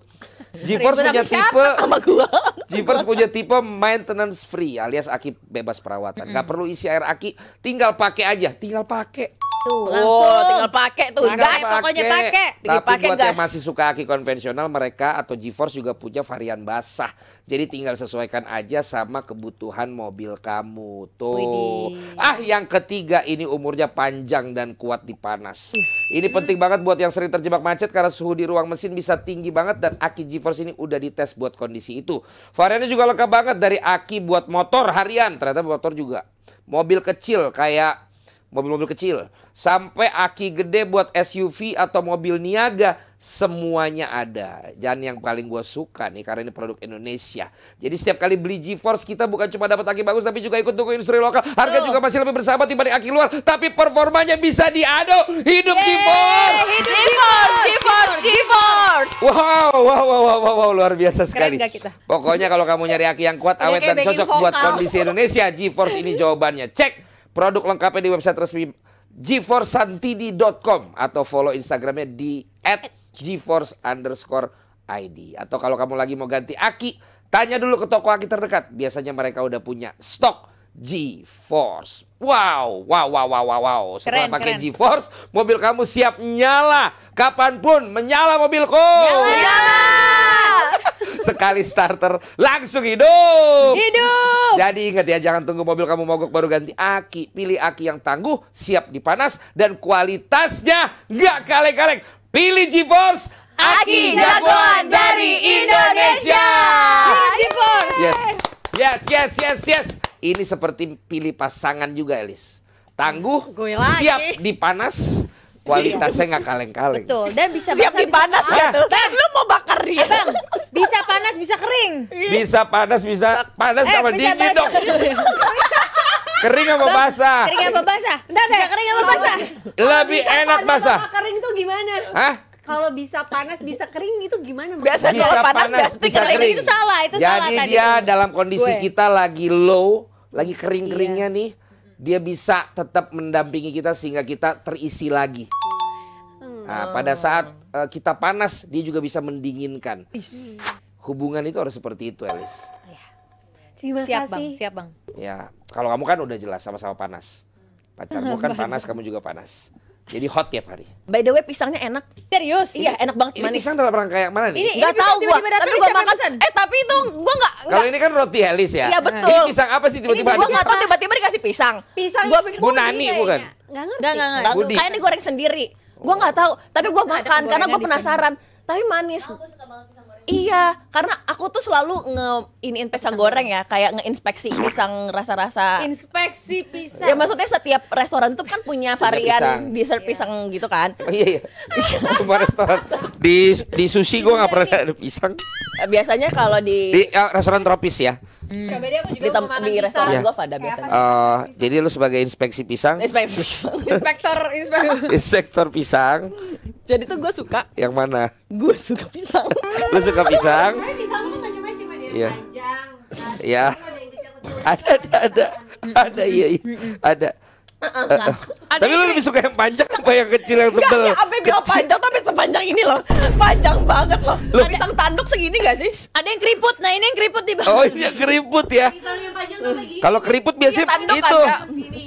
GeForce Ribut punya sama siapa? tipe Sama gua. GeForce punya tipe maintenance free alias aki bebas perawatan. Nggak perlu isi air aki, tinggal pakai aja, tinggal pakai. Tuh, Oh, langsung. tinggal pakai tuh Tinggal gas. Pokoknya pakai. Tapi Dipakai buat yang gas. masih suka aki konvensional, mereka atau GeForce juga punya varian basah. Jadi tinggal sesuaikan aja sama kebutuhan mobil kamu. Tuh. Ah, yang ketiga ini umurnya panjang dan kuat di panas. Ini penting banget buat yang sering terjebak macet karena suhu di ruang mesin bisa tinggi banget dan aki GeForce ini udah dites buat kondisi itu. Variannya juga lengkap banget dari aki buat motor harian, ternyata motor juga. Mobil kecil kayak mobil-mobil kecil sampai aki gede buat SUV atau mobil niaga, semuanya ada. Dan yang paling gue suka nih karena ini produk Indonesia. Jadi setiap kali beli GeForce kita bukan cuma dapat aki bagus tapi juga ikut dukung industri lokal. Harga juga masih lebih bersahabat dibanding aki luar, tapi performanya bisa diadu. Hidup GeForce! Hidup GeForce. Wow, luar biasa sekali. nggak kita? Pokoknya kalau kamu nyari aki yang kuat, awet dan kayak backing cocok buat vokal. kondisi Indonesia, GeForce ini jawabannya. Cek produk lengkapnya di website resmi geforcesantidi.com atau follow Instagramnya di @geforce_id. Atau kalau kamu lagi mau ganti aki, tanya dulu ke toko aki terdekat. Biasanya mereka udah punya stok GeForce. Wow. Setelah Keren, pakai keren. GeForce, mobil kamu siap nyala. Kapanpun menyala mobilku. Sekali starter langsung hidup. Jadi ingat ya, jangan tunggu mobil kamu mogok baru ganti aki. Pilih aki yang tangguh, siap dipanas, dan kualitasnya nggak kaleng-kaleng. Pilih GeForce, Aki jagoan dari Indonesia. Yes. Ini seperti pilih pasangan juga, Elis. Tangguh, Gue lagi. siap dipanas, kualitasnya nggak kaleng-kaleng. Betul, dan bisa Siap basah, dipanas bisa ya tuh. Lu mau bakar dia. Bang, bisa panas, bisa kering. Bisa panas sama bisa dingin dong. Kering apa basah? Kering apa basah? Bisa kering apa basah? Lebih enak basah. Sama kering tuh gimana? Hah? Kalau bisa panas bisa kering itu gimana? Biasa Bisa kalau panas panas, pasti bisa kering. kering. Itu salah, itu salah Jadi tadi. dia dalam kondisi Gue. kita lagi low, lagi kering-keringnya nih, dia bisa tetap mendampingi kita sehingga kita terisi lagi. Nah, pada saat kita panas, dia juga bisa mendinginkan. Hubungan itu harus seperti itu, Elis. Terima Siap bang, kasih. siap bang. Ya, kalau kamu kan udah jelas sama-sama panas. Pacarmu kan panas, kamu juga panas. Jadi hot tiap hari. By the way pisangnya enak. Serius? Iya, enak banget, Ini manis. pisang dalam rangka yang mana nih? Ini Nggak tahu gua, tiba-tiba datang, tapi gua siapa yang makan. pesan? Tapi itu gua nggak. Kalau ini kan roti Helis ya. Iya, betul. Ini pisang apa sih tiba-tiba Gua ada nggak tahu pisang? tiba-tiba dikasih pisang. Pisang Gua pikir Bu Nani bukan? Nggak ngerti. Enggak. Budi. kayaknya digoreng sendiri. Gua nggak tahu, tapi gua Ada makan karena penggorengan gua di penasaran. Tapi manis. Iya, karena aku tuh selalu iniin pisang goreng ya, kayak ngeinspeksi pisang rasa-rasa. Inspeksi pisang. Ya maksudnya setiap restoran tuh kan punya pisang. varian dessert pisang gitu kan. Oh, iya. Semua restoran di sushi gue nggak pernah ada pisang. Biasanya kalau Di restoran tropis ya. Coba deh aku di, juga mau makan di pisang. restoran Iya. golf ada biasanya. Jadi lu sebagai inspeksi pisang, Inspeksi pisang. Inspektor. inspektor pisang Jadi tuh gue suka pisang. lu suka pisang? Tapi pisang tuh macam-macam, ada yang Iya. panjang, Iya. ada yang kecil-kecil. Ada iya, ada. Tapi lu lebih suka yang panjang apa yang kecil yang Enggak, tebel? ya Abe bilang panjang tapi sepanjang ini loh. Panjang banget loh. Pisang tanduk segini gak sih? Ada yang keriput. Nah, ini yang keriput di bawah. Oh ini yang keriput ya. Pisang yang panjang tuh begini. Kalau keriput biasanya Iya, tanduk itu. ada.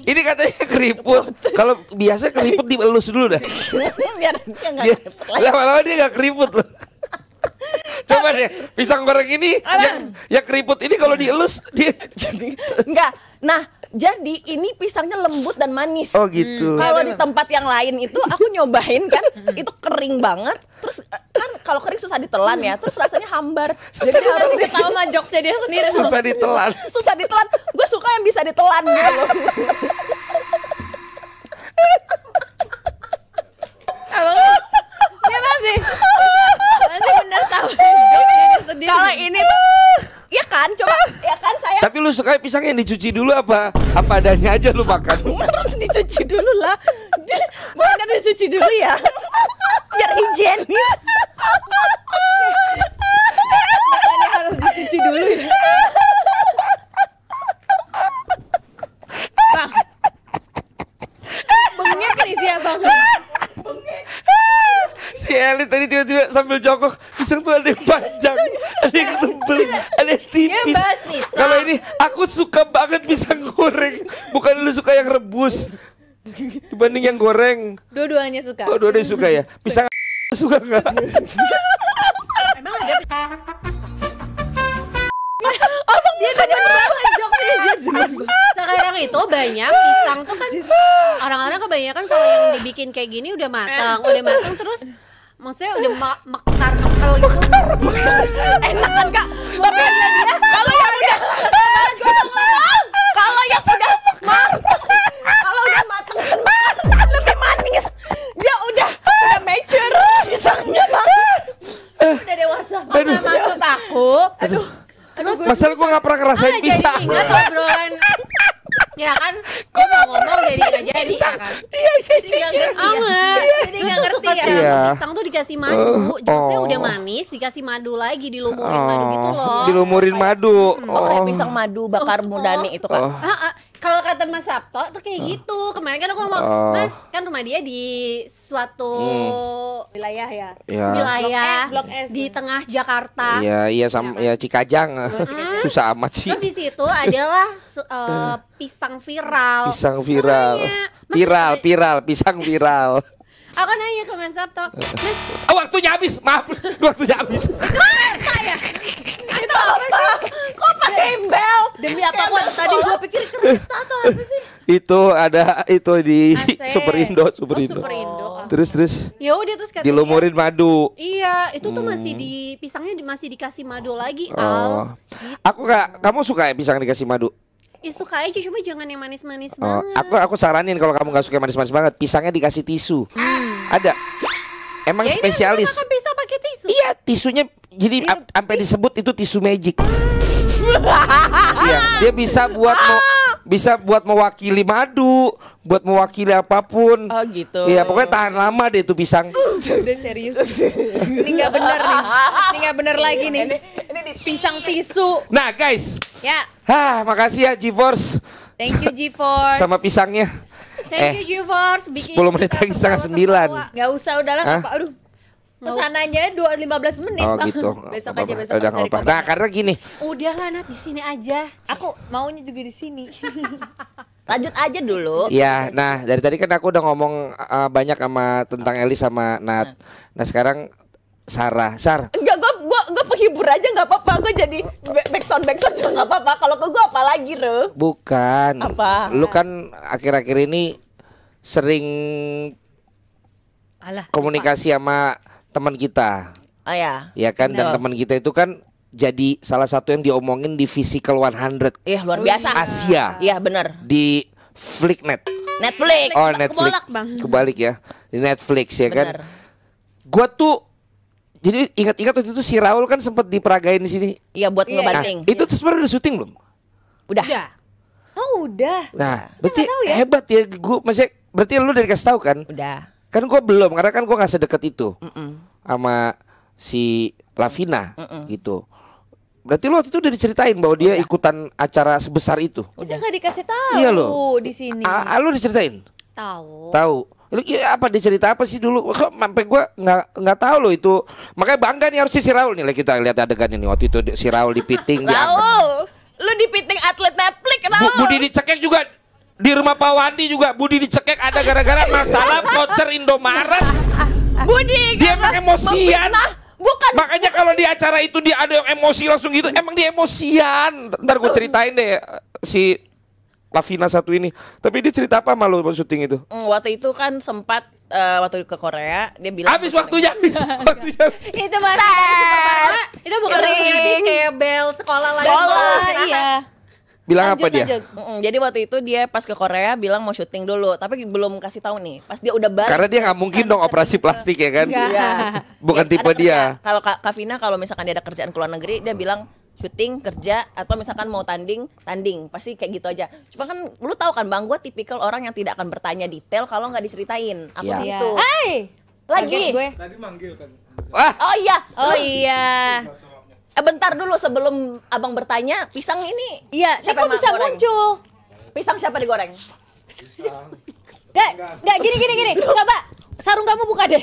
Ini katanya keriput. Kalau biasa keriput dielus dulu dah. Biar dia nggak Dia dapet lagi. lama-lama dia gak keriput loh. Coba deh pisang goreng ini yang keriput ini kalau dielus dia. Enggak. Nah, jadi ini pisangnya lembut dan manis. Oh gitu. Kalau di tempat yang lain itu aku nyobain kan, itu kering banget. Terus kan kalau kering susah ditelan ya, terus rasanya hambar. Susah Jadi harus Harus ketawa sama jokesnya dia sendiri. Susah ditelan. susah ditelan. Gue suka yang bisa ditelan gitu loh. Ya masih bener tahu jokesnya dia sendiri. Kalau ini tuh, ya kan, coba, ya kan saya Tapi lu suka pisang yang dicuci dulu apa adanya aja lu makan? harus dicuci dulu lah. Bukan dicuci dulu ya, biar higienis. Makanya harus dicuci dulu ya. Bang. Bengek nih siapa bang? Si Eli tadi tiba-tiba sambil jongkok, pisang tuh ada yang panjang, ada yang tebel, ada yang tipis. bahas pisang. Kalau ini aku suka banget pisang goreng, bukan lu suka yang rebus dibanding yang goreng. Dua-duanya suka. Oh, dua-duanya suka ya. Pisang suka nggak? Emang ada Dia denger banget jokesnya dia denger banget. sekarang itu banyak pisang tuh kan orang-orang kebanyakan kalau yang dibikin kayak gini udah matang terus maksudnya udah mekar-mekar gitu. Enak kan kak? Tapi kalau yang udah, kalau yang sudah kalau udah matang kan lebih manis. Dia udah mature pisangnya bang. Udah dewasa. Nah, maksud aku, Aduh, Masalah gue nggak pernah ngerasain jadi pisang. ingat obrolan. Ya kan, gue mau ngomong jadi nggak jadi ya kan. jadi nggak ngerti ya. Anget. Jadi nggak ngerti ya. Iya. Pisang tuh dikasih madu, maksudnya Oh. udah manis dikasih madu lagi, dilumurin madu gitu loh. Dilumurin madu. Oh, kayak pisang madu bakar Mudani itu kak. Kalau kata Mas Sabto tuh kayak gitu. Kemarin kan aku ngomong, Mas kan rumah dia di suatu Wilayah ya. Ya. wilayah Blok S. di tengah Jakarta. Iya sama ya Cikajang. Susah amat sih. Terus di situ adalah pisang viral. Pisang viral. Nanya, Mas, Pisang viral. Aku nanya ke Mas Sabto, Mas, Oh, waktunya habis. Maaf, waktunya habis. Itu apa? Kok pakai bel? Demi apapun tadi gua pikir kereta atau apa sih? Itu ada itu di AC. Superindo. Oh, Superindo. Terus ya udah terus kata dilumurin madu. iya, itu tuh masih di pisangnya masih dikasih madu lagi, Oh. Al. Aku nggak. Kamu suka ya pisang dikasih madu? Ya, suka aja, cuma jangan yang manis-manis Oh, banget. aku saranin kalau kamu nggak suka yang manis-manis banget, pisangnya dikasih tisu. Ada. Emang Ya, ini spesialis. aku makan pisang pakai tisu. Iya, tisunya jadi sampai disebut itu tisu magic. Iya, dia bisa buat mewakili madu, buat mewakili apapun. Oh gitu. Iya, pokoknya tahan lama deh itu pisang. Udah serius. Ini nggak bener nih. Ini nggak bener lagi nih. Pisang tisu. Nah, guys. Ya. Makasih ya GeForce Thank you GeForce. sama pisangnya. Thank you, GeForce. 10 menit lagi setengah 9. Nggak usah udahlah Hah? nggak apa. Aduh. Pesanannya 15 menit. Oh Bang. gitu. Besok Nggak aja apa-apa. besok. Udah harus nggak dari apa-apa. Kompas. Nah, karena gini. Udahlah Nat, di sini aja. Aku maunya juga di sini. Lanjut aja dulu. Ya, nah dari tadi kan aku udah ngomong banyak sama tentang Eli sama Nat. Nah sekarang Sarah, Enggak, gue penghibur aja nggak apa-apa. Gue jadi backsound juga nggak apa-apa. Kalau ke gue apa lagi, Re? bukan. Apa? Lu kan akhir-akhir ini sering Alah. komunikasi sama teman kita, Oh ya. ya kan? Dan Betul. teman kita itu kan jadi salah satu yang diomongin di Physical 100 Iya, luar biasa. Asia Iya, bener. di Flicknet. Netflix. Oh Kebolak, Netflix, Bang. kebalik ya di Netflix ya kan. Bener. Gua tuh jadi ingat-ingat waktu itu si Raul kan sempat diperagain di sini. Iya, buat Iya. Nah, ngebanting. itu tuh sebenarnya udah syuting belum? Udah. Udah. Oh udah. Nah, berarti nggak tahu ya. hebat ya. Gue masih berarti lu dari kasih tahu kan? Udah. Kan gue belum karena kan gue nggak sedekat itu sama si Lavina gitu. Berarti lu waktu itu udah diceritain bahwa dia ikutan acara sebesar itu. Udah nggak dikasih tahu Iya loh. di sini. Lu diceritain? Tahu. Tahu. Lu apa dicerita apa sih dulu? Kok sampai gue nggak tahu loh itu. Makanya bangga nih harus si Raul nih. Kita lihat adegan ini waktu itu si Raul dipiting diangkat. Raul, lu dipiting atlet Netflix, Raul. Budi dicekek juga di rumah Pak Wandi juga. Budi dicekek ada gara-gara masalah voucher Indomaret. Budi, Dia karena emang emosian. memfitnah. Bukan. Makanya kalau di acara itu dia ada yang emosi langsung gitu. Emang dia emosian. Ntar gue ceritain deh si Lavina satu ini. Tapi dia cerita apa malu pas syuting itu? Waktu itu kan sempat waktu ke Korea dia bilang Habis waktunya habis. Waktunya habis. Itu baru pertama. Itu bukan Ring. langsung habis kayak bel sekolah lagi. Sekolah, Iya. Bilang Lanjut, apa dia? lanjut. Jadi waktu itu dia pas ke Korea bilang mau syuting dulu, tapi belum kasih tahu nih. Pas dia udah balik. Karena dia nggak mungkin dong operasi plastik ya kan? Enggak. Iya. Bukan Ada tipe kerja. dia. Kalau Kak Vina kalau misalkan dia ada kerjaan ke luar negeri, dia bilang syuting kerja atau misalkan mau tanding pasti kayak gitu aja. Cuma kan lu tahu kan Bang, gue tipikal orang yang tidak akan bertanya detail kalau nggak diceritain. Aku Iya. gitu. Hai. Lagi. Gue. Wah, Oh iya. Oh iya. Bentar dulu sebelum abang bertanya, pisang ini Iya, siapa kok yang bisa goreng? muncul? Pisang siapa digoreng? Enggak gini. Coba sarung kamu buka deh.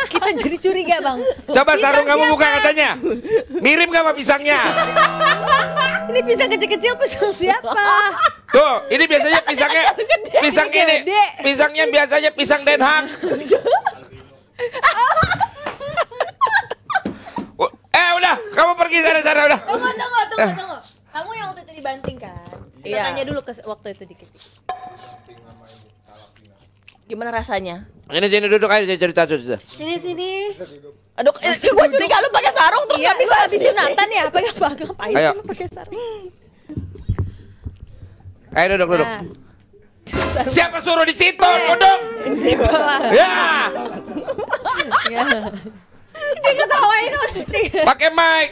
Kita jadi curiga, Bang. coba Pisang sarung kamu siapa? buka katanya. Mirip gak sama pisangnya? Ini pisang kecil-kecil pisang siapa? Tuh, ini biasanya pisangnya pisang ini. Gede. Pisangnya biasanya pisang Den Haag. Udah, kamu pergi sana udah. Tunggu. Kamu yang waktu itu dibanting kan? Kita Iya. tanya dulu ke waktu itu dikit. Gimana rasanya? Ini duduk aja cerita. Sini. Aduh, gue curiga lu pakai sarung terus Iya, nggak bisa. habis sunatan ya? Ngapain Ayo. sih lu pakai sarung? Ayo duduk. Nah. Siapa suruh di situ? Duduk. Ya, Ya. Diketawain. pakai mic.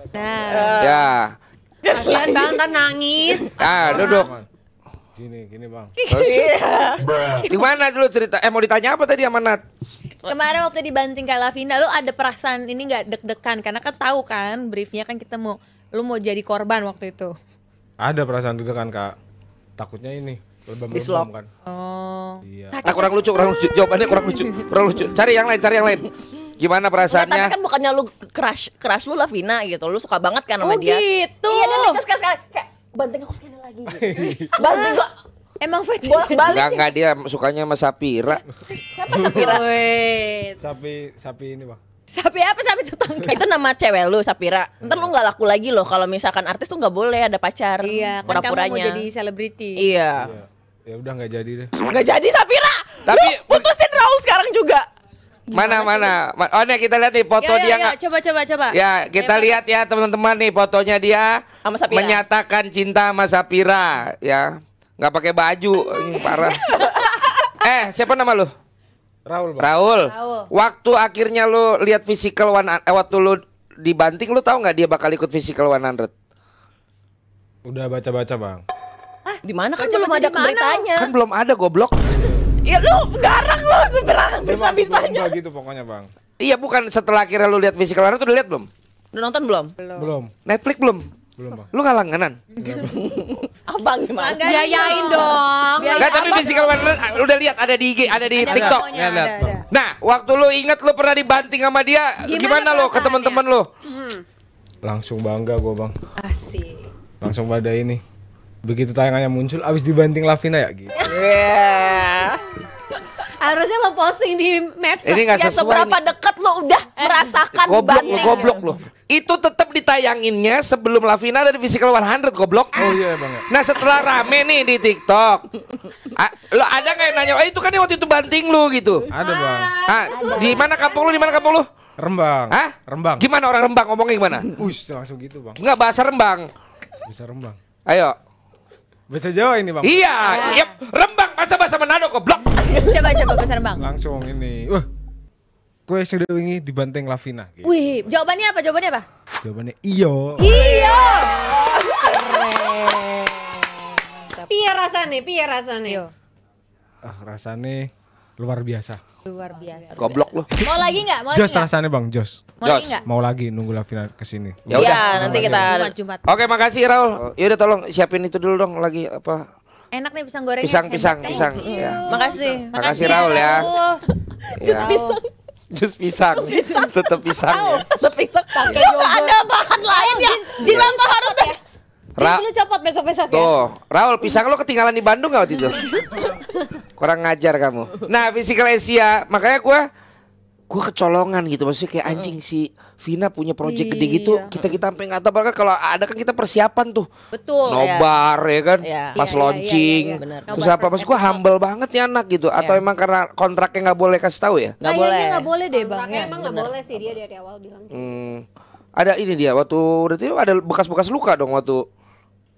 Nah, Ya. Kasihan Bang, ntar nangis. Duduk. Gini bang. Gimana dulu cerita? Mau ditanya apa tadi sama Nat? kemarin waktu dibanting Kak Lavina, lu ada perasaan ini nggak deg-degan? Karena kan tahu kan briefnya kan lu mau jadi korban waktu itu. Ada perasaan itu kan kak. Takutnya ini Dislop. kan. Oh. Iya. Kurang lucu. Jawabannya kurang lucu. Cari yang lain. Gimana Nggak, perasaannya? tapi kan bukannya lu crush lu lah Vina gitu. Lu suka banget kan sama Oh dia. gitu. Iya, dan mereka sekali kayak banting aku sekali lagi gitu. Banting gua Emang fetish. bolak-balik. Enggak dia sukanya sama Sapira. Siapa Sapira? Wait. Sapi ini bang. Sapi apa sapi tetangga? Itu nama cewek lu Sapira. Ntar lu nggak laku lagi loh kalau misalkan artis tuh nggak boleh ada pacar. Iya, kan kamu mau Pura-puranya. jadi selebriti. Iya. Ya udah nggak jadi deh. Nggak jadi Sapira. Tapi- Lu putusin Raul sekarang juga. Mana? Oh nih kita lihat nih foto dia nggak? Coba. Ya kita lihat ya teman-teman nih fotonya dia Sama Sapira. menyatakan cinta sama Sapira ya, nggak pakai baju. Ini parah. Siapa nama lu? Raul bang. Raul. Raul. Waktu akhirnya lu lihat physical waktu lu dibanting, lu tahu nggak dia bakal ikut physical 100? Udah baca-baca bang. Di mana kan Baca-baca belum ada di mana? beritanya. Kan belum ada goblok. Ya lu garang lu sebenarnya bisa-bisanya. Belum gitu pokoknya bang. Iya bukan setelah akhirnya lu lihat physical 100 udah lihat belum? Udah nonton belum? Belum. Netflix belum? Belum bang. Lu nggak langganan? Abang gimana? Biayain dong. Nggak, tapi physical 100 udah lihat ada di IG, ada di TikTok. Ada. Nah, waktu lu inget lu pernah dibanting sama dia, gimana lu ke teman-teman lu? Langsung bangga gue bang. Asik. Langsung pada ini. Begitu tayangannya muncul, abis dibanting Lavina ya gitu. Harusnya lo posting di medsos. Ini nggak Ya sesuai seberapa nih. dekat lo udah merasakan Goblok lo. Itu tetap ditayanginnya sebelum Lavina ada di Physical 100 goblok. Oh iya bang ya. Nah setelah rame nih di TikTok, lo ada nggak yang nanya? Oh itu kan yang waktu itu banting lu gitu. Ada bang. Ah, di mana kampung lu? Di mana kampung lu? Rembang. Hah? Rembang. Gimana orang Rembang ngomongnya gimana? Ush, langsung gitu bang. Enggak bahasa Rembang. Bisa Rembang. Ayo. Bahasa Jawa ini bang. Iya, yep. Rembang masa bahasa Manado goblok. Coba besar bang. Langsung ini. Wah. Kue sudah wingi dibanting Lavina. Gitu. Wih, jawabannya apa? Jawabannya iyo. Iya. Piye rasane? Yo, Rasanya luar biasa. luar biasa. Goblok lu. Mau lagi nggak? Jos rasanya bang, Jos. Mau lagi Jos. nggak? Mau lagi nunggu Lavina kesini. Ya udah. Ya nanti kita Jumat. Oke, makasih Raul. Yaudah tolong siapin itu dulu dong lagi apa? Enak nih pisang gorengnya. Pisang. Iya. Ya. makasih. Makasih Raul ya. Jus Ya. Jus pisang. Tetap pisang. ya. Tapi Pakai nggak yogurt. ada bahan lain ya. Jin apa harus ya? Ra- Jin lu copot besok-besok ya. Tuh, Raul pisang lo ketinggalan di Bandung gak waktu itu? Kurang ngajar kamu. Nah, Physical Asia, makanya gue kecolongan gitu, maksudnya kayak anjing si Vina punya project gede gitu, kita sampai nggak tahu, bahkan kalau ada kan kita persiapan tuh, Betul. nobar ya kan, Iya. pas Iya, launching, iya, benar. terus Nobar apa, first maksud gue episode. humble banget nih anak gitu, atau Iya. emang karena kontraknya nggak boleh kasih tahu ya? Nggak Kayaknya boleh. nggak boleh deh bang. Kontraknya Ya. emang nggak boleh sih, dia dari awal bilang. Ada ini dia waktu berarti ada bekas-bekas luka dong waktu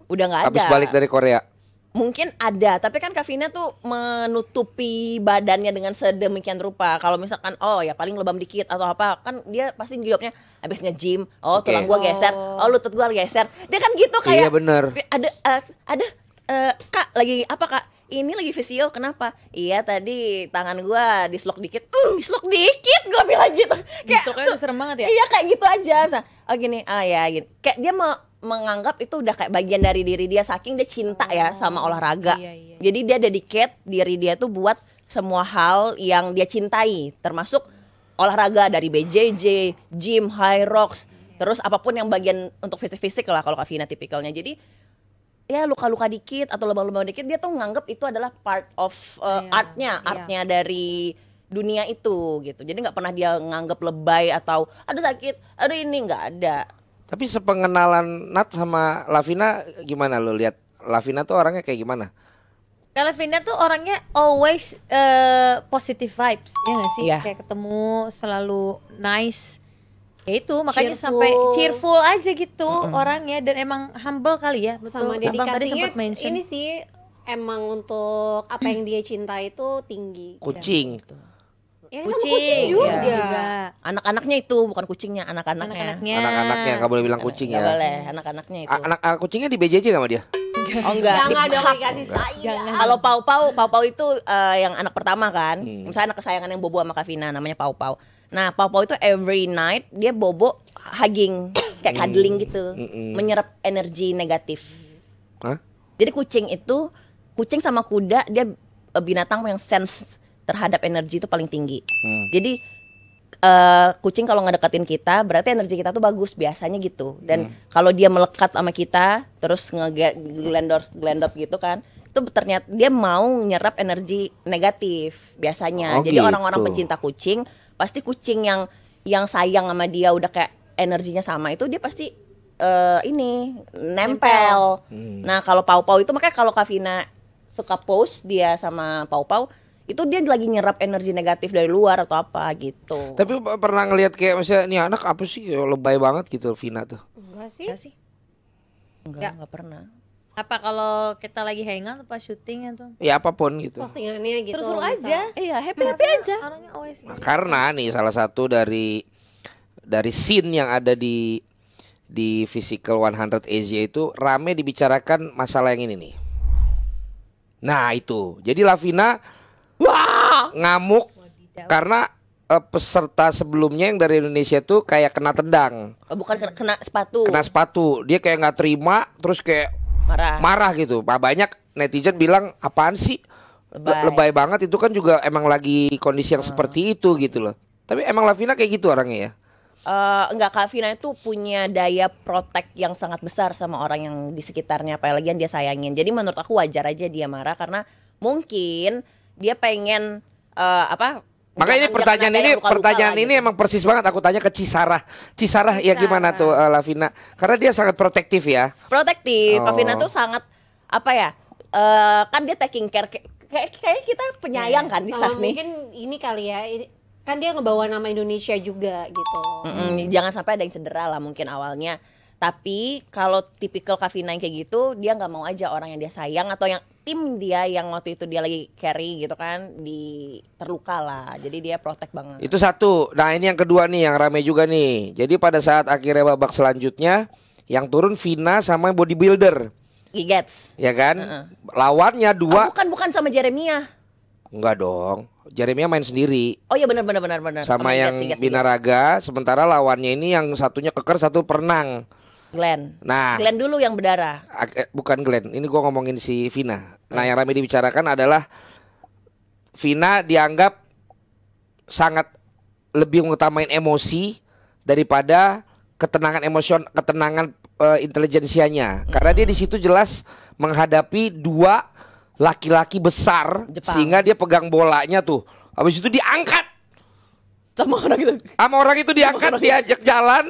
Udah nggak ada. habis balik dari Korea. Mungkin ada, tapi kan Kavina tuh menutupi badannya dengan sedemikian rupa. Kalau misalkan oh ya paling lebam dikit atau apa, kan dia pasti jawabnya habis nge-gym, oh Oke. tulang gua geser, oh lutut gua geser. Dia kan gitu kayak Iya, bener. Ada Kak lagi apa Kak? Ini lagi visio, kenapa? Iya tadi tangan gua dislok dikit. Dislok dikit gua bilang gitu. Disloknya udah serem banget ya? Iya kayak gitu aja. Misal, oh gini, ya gini. Kayak dia menganggap itu udah kayak bagian dari diri dia, saking dia cinta ya sama olahraga. Iya. Jadi dia dedicate diri dia tuh buat semua hal yang dia cintai, termasuk olahraga dari BJJ, gym, high rocks, terus apapun yang bagian untuk fisik-fisik lah kalau Kavina tipikalnya. Jadi ya luka-luka dikit atau lebam-lebam dikit dia tuh nganggap itu adalah part of artnya dari dunia itu gitu. Jadi nggak pernah dia nganggap lebay atau aduh sakit, aduh ini, nggak ada. Tapi sepengenalan Nat sama Lavina gimana lo lihat? Lavina tuh orangnya kayak gimana? Kalau Vinda tuh orangnya always positive vibes, ya nggak sih? Iya. Kayak ketemu selalu nice. Ya itu makanya Cheerful. sampai cheerful aja gitu orangnya, dan emang humble kali ya. Sama Betul. Abang tadi dedikasinya sempat mention. ini sih emang untuk apa yang dia cinta itu tinggi. Kucing. Ya sama Kucing, kucing juga. ya, juga. Anak-anaknya itu bukan kucingnya, anak-anaknya. Anak-anaknya. Anak-anaknya nggak boleh bilang kucing Nggak ya. boleh, anak-anaknya itu. Anak kucingnya di BJJ gak sama dia? Oh enggak, Jangan dong dihak. dikasih sayang. Jangan. Kalau Pau itu yang anak pertama kan. Misalnya anak kesayangan yang bobo sama Kavina namanya Pau. Nah, Pau itu every night dia bobo hugging, kayak cuddling gitu. Menyerap energi negatif. Hah? Jadi kucing sama kuda dia binatang yang sense terhadap energi itu paling tinggi. Jadi kucing kalau ngedeketin kita berarti energi kita tuh bagus biasanya gitu. Dan kalau dia melekat sama kita terus ngeglendot gitu kan, itu ternyata dia mau nyerap energi negatif biasanya. Oh, Jadi gitu. orang-orang pencinta kucing pasti kucing yang sayang sama dia udah kayak energinya sama itu dia pasti ini nempel. Nah, kalau Pau itu makanya kalau Kavina suka post dia sama Pau itu dia lagi nyerap energi negatif dari luar atau apa gitu. Tapi pernah ngelihat kayak misalnya nih anak apa sih lebay banget gitu Vina tuh. Enggak sih. Enggak sih. Enggak pernah. Apa kalau kita lagi hangout pas syuting itu? Ya apapun gitu. Postingannya gitu. Seru-seru misal. aja. Iya, happy aja. Orangnya always. Nah, karena nih salah satu dari scene yang ada di Physical 100 Asia itu rame dibicarakan masalah yang ini nih. Nah itu, jadi Lavina ngamuk karena peserta sebelumnya yang dari Indonesia tuh kayak kena tendang, Bukan kena sepatu. kena sepatu, dia kayak nggak terima, terus kayak marah gitu. Banyak netizen bilang apaan sih, lebay banget, itu kan juga emang lagi kondisi yang seperti itu gitu loh. Tapi emang Lavina kayak gitu orangnya ya. Enggak, Kak Vina itu punya daya protect yang sangat besar sama orang yang di sekitarnya, apalagi yang dia sayangin. Jadi menurut aku wajar aja dia marah karena mungkin dia pengen Maka ini pertanyaan ini emang persis banget aku tanya ke Cisarah. Cisarah ya gimana tuh Lavina? Karena dia sangat protektif ya. Protektif. Kak Vina tuh sangat kan dia taking care kayak kita penyayang kan di Sama Sasni. mungkin ini kali ya, kan dia ngebawa nama Indonesia juga gitu. Jangan sampai ada yang cedera lah mungkin awalnya. Tapi kalau tipikal Kak Vina yang kayak gitu, dia nggak mau aja orang yang dia sayang atau yang tim dia yang waktu itu dia lagi carry gitu kan terluka lah. Jadi dia protect banget. Itu satu. Nah ini yang kedua nih yang rame juga nih. Jadi pada saat akhirnya babak selanjutnya yang turun Vina sama bodybuilder. Gigets. Ya kan? Lawannya dua. Bukan sama Jeremia. Enggak dong. Jeremia main sendiri. Oh iya benar. Sama yang Binaraga. Sementara lawannya ini yang satunya keker, satu perenang. Glenn. Nah, Glenn dulu yang berdarah. Bukan Glenn. Ini gua ngomongin si Vina. Nah, yang ramai dibicarakan adalah Vina dianggap sangat lebih mengutamain emosi daripada ketenangan intelijensianya. Karena dia di situ jelas menghadapi dua laki-laki besar Jepang. sehingga dia pegang bolanya tuh. Habis itu diangkat Sama orang itu diangkat diajak jalan.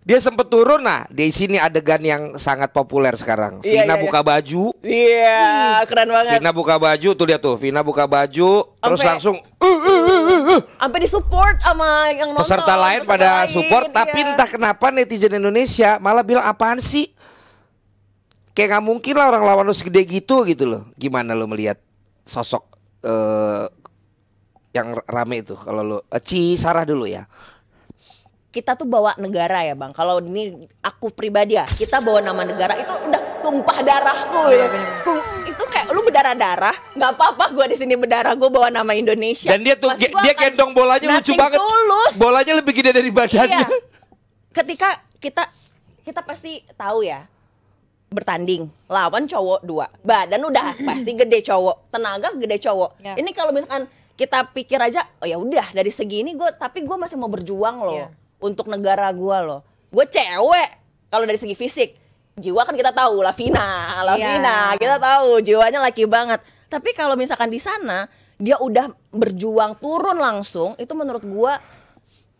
Dia sempet turun. Nah di sini adegan yang sangat populer sekarang. Vina buka baju. Iya, keren banget. Vina buka baju tuh dia tuh. Vina buka baju terus langsung sampai disupport sama yang nonton. peserta lain pada support. Tapi entah kenapa netizen Indonesia malah bilang apaan sih? Kayak nggak mungkin lah orang lawan lu segede gitu loh. Gimana lo melihat sosok yang rame itu? Kalau lo Sarah dulu ya. Kita tuh bawa negara ya bang. Kalau ini aku pribadi ya, kita bawa nama negara itu udah tumpah darahku ya. Itu kayak lu berdarah-darah, nggak apa-apa gue di sini berdarah, gue bawa nama Indonesia. Dan dia tuh dia gendong bolanya lucu banget. Tulus. Bolanya lebih gede dari badannya. Iya. Ketika kita pasti tahu ya, bertanding lawan cowok dua, badan udah pasti gede cowok, tenaga gede cowok. Ya. Ini kalau misalkan kita pikir aja, oh ya udah dari segi ini tapi gue masih mau berjuang loh. Ya. Untuk negara gue loh. Gue cewek. Kalau dari segi fisik, jiwa kan kita tahu Lavina, kita tahu jiwanya laki banget. Tapi kalau misalkan di sana dia udah berjuang turun langsung, itu menurut gue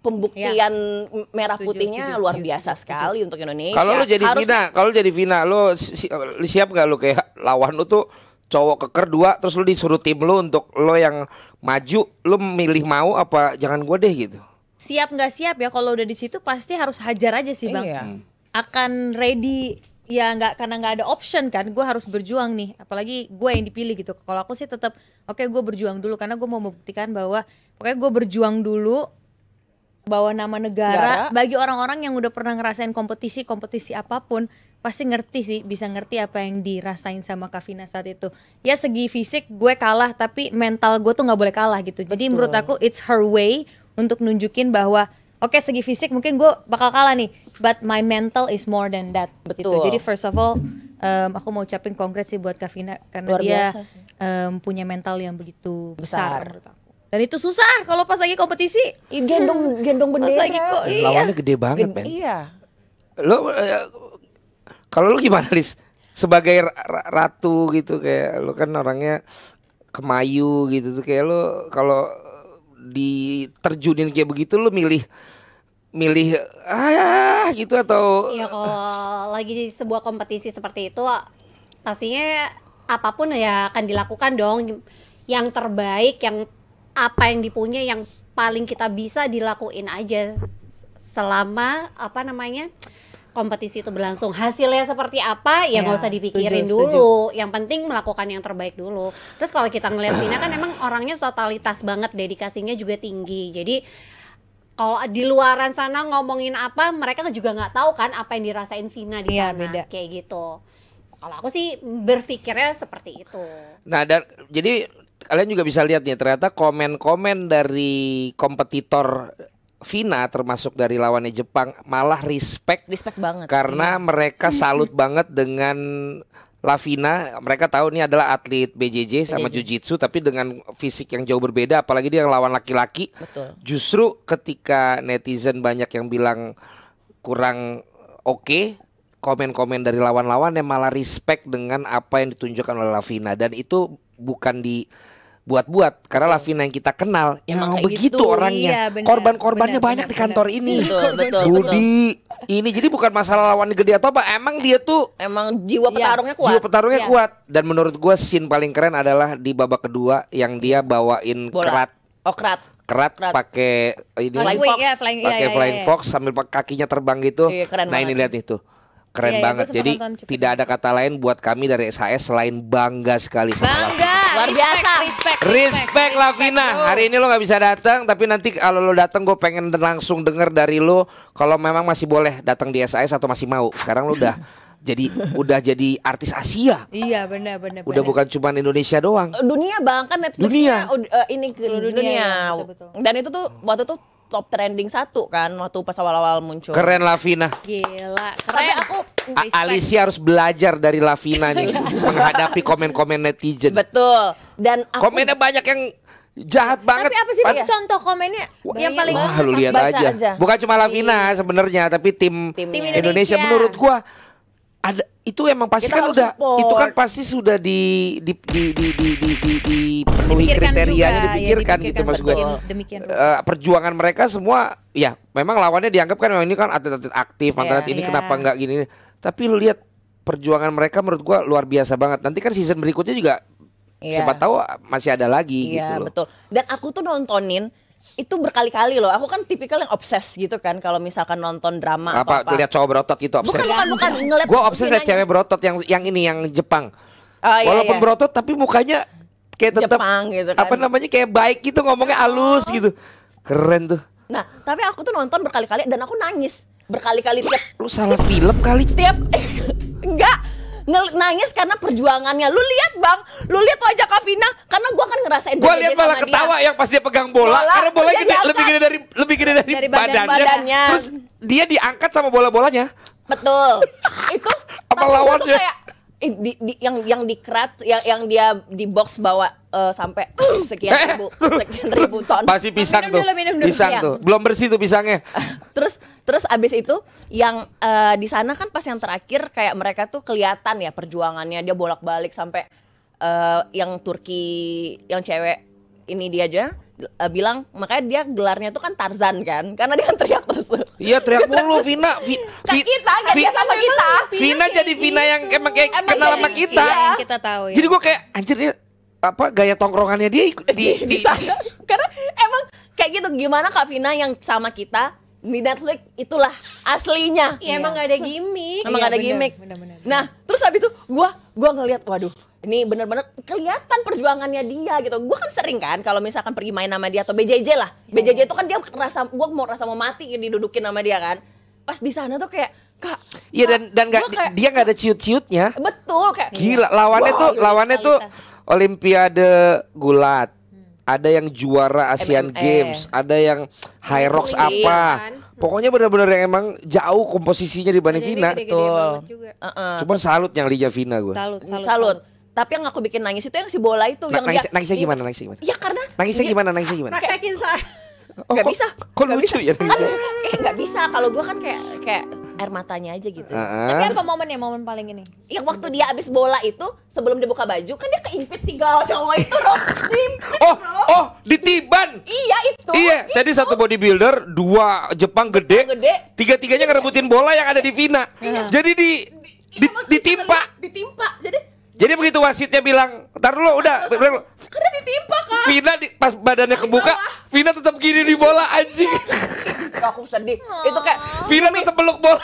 pembuktian merah putihnya luar biasa sekali untuk Indonesia. Kalau lu jadi Vina, lu siap nggak lu kayak lawan lu tuh cowok keker dua, terus lu disuruh tim lu untuk lo yang maju, lu milih mau apa jangan gue deh gitu? Siap nggak siap ya, kalau udah di situ pasti harus hajar aja sih bang. Iya. Akan ready ya, nggak, karena nggak ada option kan, gue harus berjuang nih, apalagi gue yang dipilih gitu. Kalau aku sih tetap oke, gue berjuang dulu karena gue mau membuktikan bahwa pokoknya gue berjuang dulu, bawa nama negara. Bagi orang-orang yang udah pernah ngerasain kompetisi apapun pasti ngerti sih, bisa ngerti apa yang dirasain sama Kak Vina saat itu. Ya segi fisik gue kalah, tapi mental gue tuh nggak boleh kalah gitu. Jadi menurut aku it's her way untuk nunjukin bahwa oke, segi fisik mungkin gue bakal kalah nih, but my mental is more than that. Gitu. Jadi first of all, aku mau ucapin congrats sih buat Kak Vina karena dia punya mental yang begitu besar menurut aku. Dan itu susah kalau pas lagi kompetisi. Gendong bendera. Lawannya gede banget, men. Iya. Lo kalau lu gimana, Lis? Sebagai ratu gitu, kayak lu kan orangnya kemayu gitu tuh, kayak lu kalau diterjunin kayak begitu lu milih gitu atau Ya kalau lagi di sebuah kompetisi seperti itu pastinya apapun ya akan dilakukan dong, yang terbaik, yang apa yang dipunya, yang paling kita bisa dilakuin aja selama kompetisi itu berlangsung. Hasilnya seperti apa ya nggak usah dipikirin dulu. Yang penting melakukan yang terbaik dulu. Terus kalau kita ngeliat Vina kan emang orangnya totalitas banget, dedikasinya juga tinggi. Jadi kalau di luaran sana ngomongin apa, mereka juga nggak tahu kan apa yang dirasain Vina di sana. Beda. Kayak gitu. Kalau aku sih berpikirnya seperti itu. Nah, dan jadi kalian juga bisa lihat nih, ternyata komen-komen dari kompetitor Vina termasuk dari lawannya Jepang malah respect banget karena mereka salut banget dengan Lavina, mereka tahu ini adalah atlet BJJ sama Jiu-Jitsu, tapi dengan fisik yang jauh berbeda, apalagi dia lawan laki-laki. Betul. Justru ketika netizen banyak yang bilang kurang oke, komen-komen dari lawan-lawan yang malah respect dengan apa yang ditunjukkan oleh Lavina, dan itu bukan dibuat-buat karena Lavina yang kita kenal Emang emang kayak begitu gitu. orangnya. Iya, benar, Korban-korbannya benar, banyak benar, di kantor benar. ini. Betul. Budi, ini jadi bukan masalah lawannya gede atau apa, emang dia tuh Emang jiwa petarungnya kuat. jiwa petarungnya Iya. kuat. Dan menurut gue scene paling keren adalah di babak kedua yang dia bawain Bola. kerat Kerat. pakai ini Flying Fox. Fox. Ya, flying, pakai flying fox sambil kakinya terbang gitu. Iya, keren Nah ini banget. lihat itu. Keren Iya, iya, banget. gua sempat Jadi nonton, cepet. tidak ada kata lain buat kami dari SHS selain bangga sekali sama Lavina. Bangga. Luar biasa. Respect Lavina. bro. Hari ini lo nggak bisa datang, tapi nanti kalau lo datang gue pengen langsung denger dari lo kalau memang masih boleh datang di SHS atau masih mau. Sekarang lo udah jadi artis Asia. Iya benar. Udah bukan cuma Indonesia doang. Dunia bang, kan Dunia. Netflixnya ini ke Seluruh dunia. dunia, ya, betul. Dan itu tuh waktu itu top trending 1 kan waktu pas awal-awal muncul. Keren Lavina. Gila, Tapi keren. aku Respect. Alicia harus belajar dari Lavina nih menghadapi komen-komen netizen. betul. Dan aku Komennya banyak yang jahat banget. Tapi apa sih Pad- Bang, contoh komennya yang paling Wah, lu lihat Baca aja. aja. Bukan cuma Lavina sebenarnya, tapi tim Timnya. Indonesia Indonesia. menurut gua ada itu emang pasti Kita kan harus udah support. itu kan pasti sudah dipenuhi dipikirkan kriterianya, juga, dipikirkan ya, gitu maksud gue. betul. Demikian. Perjuangan mereka semua ya memang lawannya dianggap kan memang ini kan atlet-atlet aktif, mantan Iya. atlet ini Iya. kenapa enggak gini. Tapi lu lihat perjuangan mereka menurut gua luar biasa banget. Nanti kan season berikutnya juga Iya. siapa tahu masih ada lagi gitu Iya loh. betul. Dan aku tuh nontonin itu berkali-kali loh. Aku kan tipikal yang obses gitu kan kalau misalkan nonton drama Apa atau apa. lihat cowok berotot gitu obses. Bukan ngeliat Gue obses liat Vinanya. cewek berotot yang ini yang Jepang. Oh, iya, Walaupun iya. berotot tapi mukanya kayak tetap Jepang gitu kan. apa namanya kayak baik gitu, ngomongnya halus gitu. Keren tuh. Nah, tapi aku tuh nonton berkali-kali dan aku nangis berkali-kali Lu salah film kali. tiap enggak nangis karena perjuangannya. Lu lihat bang, lu lihat wajah Kavina karena gua kan ngerasain Gue BJJ lihat malah sama ketawa dia. yang pas dia pegang bola, Bola, karena bolanya dia gede, diangkat. lebih gede dari Dari badannya. Terus dia diangkat sama bola-bolanya. Betul. Itu Apa tapi gua tuh lawannya? kayak yang dikerat yang dia di box bawa sampai sekian ribu ton. Pasti pisang Minum tuh. dulu, minum dulu. Pisang Iya. tuh. Belum bersih tuh pisangnya. Terus abis itu yang di sana kan pas yang terakhir kayak mereka tuh kelihatan ya perjuangannya, dia bolak-balik sampai yang Turki yang cewek ini dia aja bilang, makanya dia gelarnya tuh kan Tarzan kan karena dia kan teriak terus tuh. Iya teriak mulu Vina. Kan kita kan dia sama kita. Vina jadi Vina yang emang kayak Emang kenal jadi- sama kita. Iya, yang kita tahu ya. Jadi gue kayak anjir dia apa gaya tongkrongannya dia ikut di Bisa. Karena emang kayak gitu, gimana Kak Vina yang sama kita di Netflix itulah aslinya. Ya emang gak ada gimmick. Emang Iya, gak ada bener, gimmick. bener. Nah, terus habis itu gua ngelihat, waduh, ini bener-bener kelihatan perjuangannya dia gitu. Gua kan sering kan kalau misalkan pergi main sama dia atau BJJ lah. BJJ itu kan dia gua mau mati didudukin sama dia kan. Pas di sana tuh kayak, Kak. Iya Kak, dan gua kayak- dia nggak ada ciut-ciutnya. betul kayak Gila lawannya tuh kualitas. Olimpiade gulat. Ada yang juara Asian MMA. Games, ada yang High Rocks Iya, apa. kan? Pokoknya benar-benar yang emang jauh komposisinya dibanding Jadi Vina. gede-gede Betul. banget juga. Cuman salut yang liga Vina gue. salut. Tapi yang aku bikin nangis itu yang si bola itu yang Nangisnya gimana? Nangisnya gimana? Ya karena Nangisnya dia- gimana? Nangisnya gimana? Praktekin saya. Oh, nggak kok- bisa. Kok Nggak lucu bisa. ya nangisnya? Kayak nggak bisa. Kalau gue kan kayak air matanya aja gitu. Tapi apa momennya, momen paling ini? Yang waktu dia abis bola itu sebelum dia buka baju kan dia keimpit 3 cowok itu loh. Diimpit, Oh, bro. oh, ditiban. Iya itu. Iya, jadi satu bodybuilder, 2 Jepang gede, Gede. tiga-tiganya ngerebutin bola yang ada di Vina. Jadi Emang ditimpa. ditimpa. Jadi begitu wasitnya bilang, "Entar dulu udah." Karena ditimpa kan. Vina pas badannya kebuka, Vina tetap gini di bola anjing. Aku sedih. Itu kayak Vina tetap peluk bola.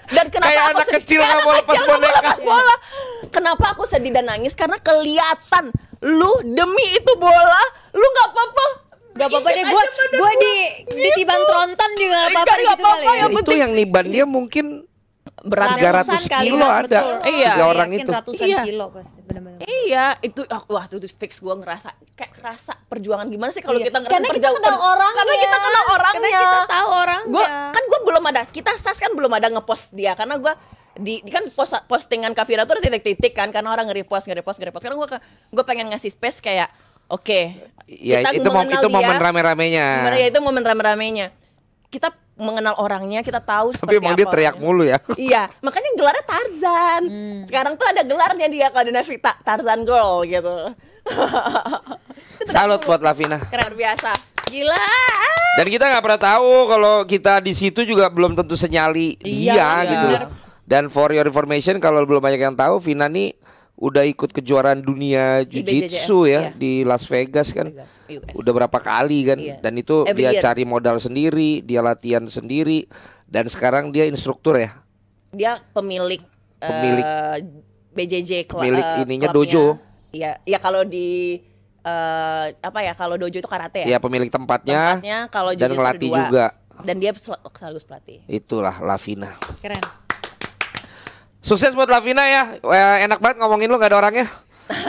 dan kenapa Kayak aku anak sedih? kecil Kayak nggak anak mau lepas kecil nggak mau boneka. lepas bola. Kenapa aku sedih dan nangis? Karena kelihatan lu demi itu bola, lu nggak apa-apa. Gak apa-apa deh, Ikut gue aja pada gue gua. di ditiban tronton juga gak apa-apa Nggak gitu kali apa-apa, ya. yang Itu yang niban dia mungkin Berat. 300 Ratusan kali, kilo Bang, ada. betul. Iya. 3 orang Yakin itu. ratusan Iya. kilo pasti, benar-benar. Iya, itu wah itu fix gue ngerasa kayak kerasa perjuangan gimana sih kalau Iya. kita Karena kita kenal orangnya. Karena kita kenal orangnya. Karena kita tahu orangnya. Gue belum ada, kita SAS kan belum ada ngepost dia karena gue kan postingan Kavira tuh ada titik-titik kan karena orang nge-repost. Sekarang gue pengen ngasih space kayak oke, Ya kita itu mengenal itu momen dia. rame-ramenya. Ya itu momen rame-ramenya. Kita mengenal orangnya, kita tahu Tapi seperti emang apa dia teriak orangnya. mulu ya. Iya, makanya gelarnya Tarzan. Sekarang tuh ada gelarnya dia kalau di Netflix Tarzan Girl gitu. Salut buat Lavina. Luar biasa. Gila. Dan kita nggak pernah tahu kalau kita di situ juga belum tentu senyali dia Iya, gitu loh. bener. Dan for your information kalau belum banyak yang tahu, Vina nih udah ikut kejuaraan dunia Di jiu-jitsu BJJF, ya iya. di Las Vegas kan. Vegas, US. Udah berapa kali kan. Iya. Dan itu Every dia year. cari modal sendiri, dia latihan sendiri dan sekarang dia instruktur ya. Dia pemilik Pemilik. BJJ Pemilik ininya klubnya. dojo. Iya, ya kalau di apa ya, kalau dojo itu karate ya. Ya pemilik tempatnya, kalau dan jiu-jitsu ngelatih ada 2. juga. Dan dia sekaligus pelatih. Itulah Lavina. Keren. Sukses buat Lavina ya. Enak banget ngomongin lu gak ada orangnya.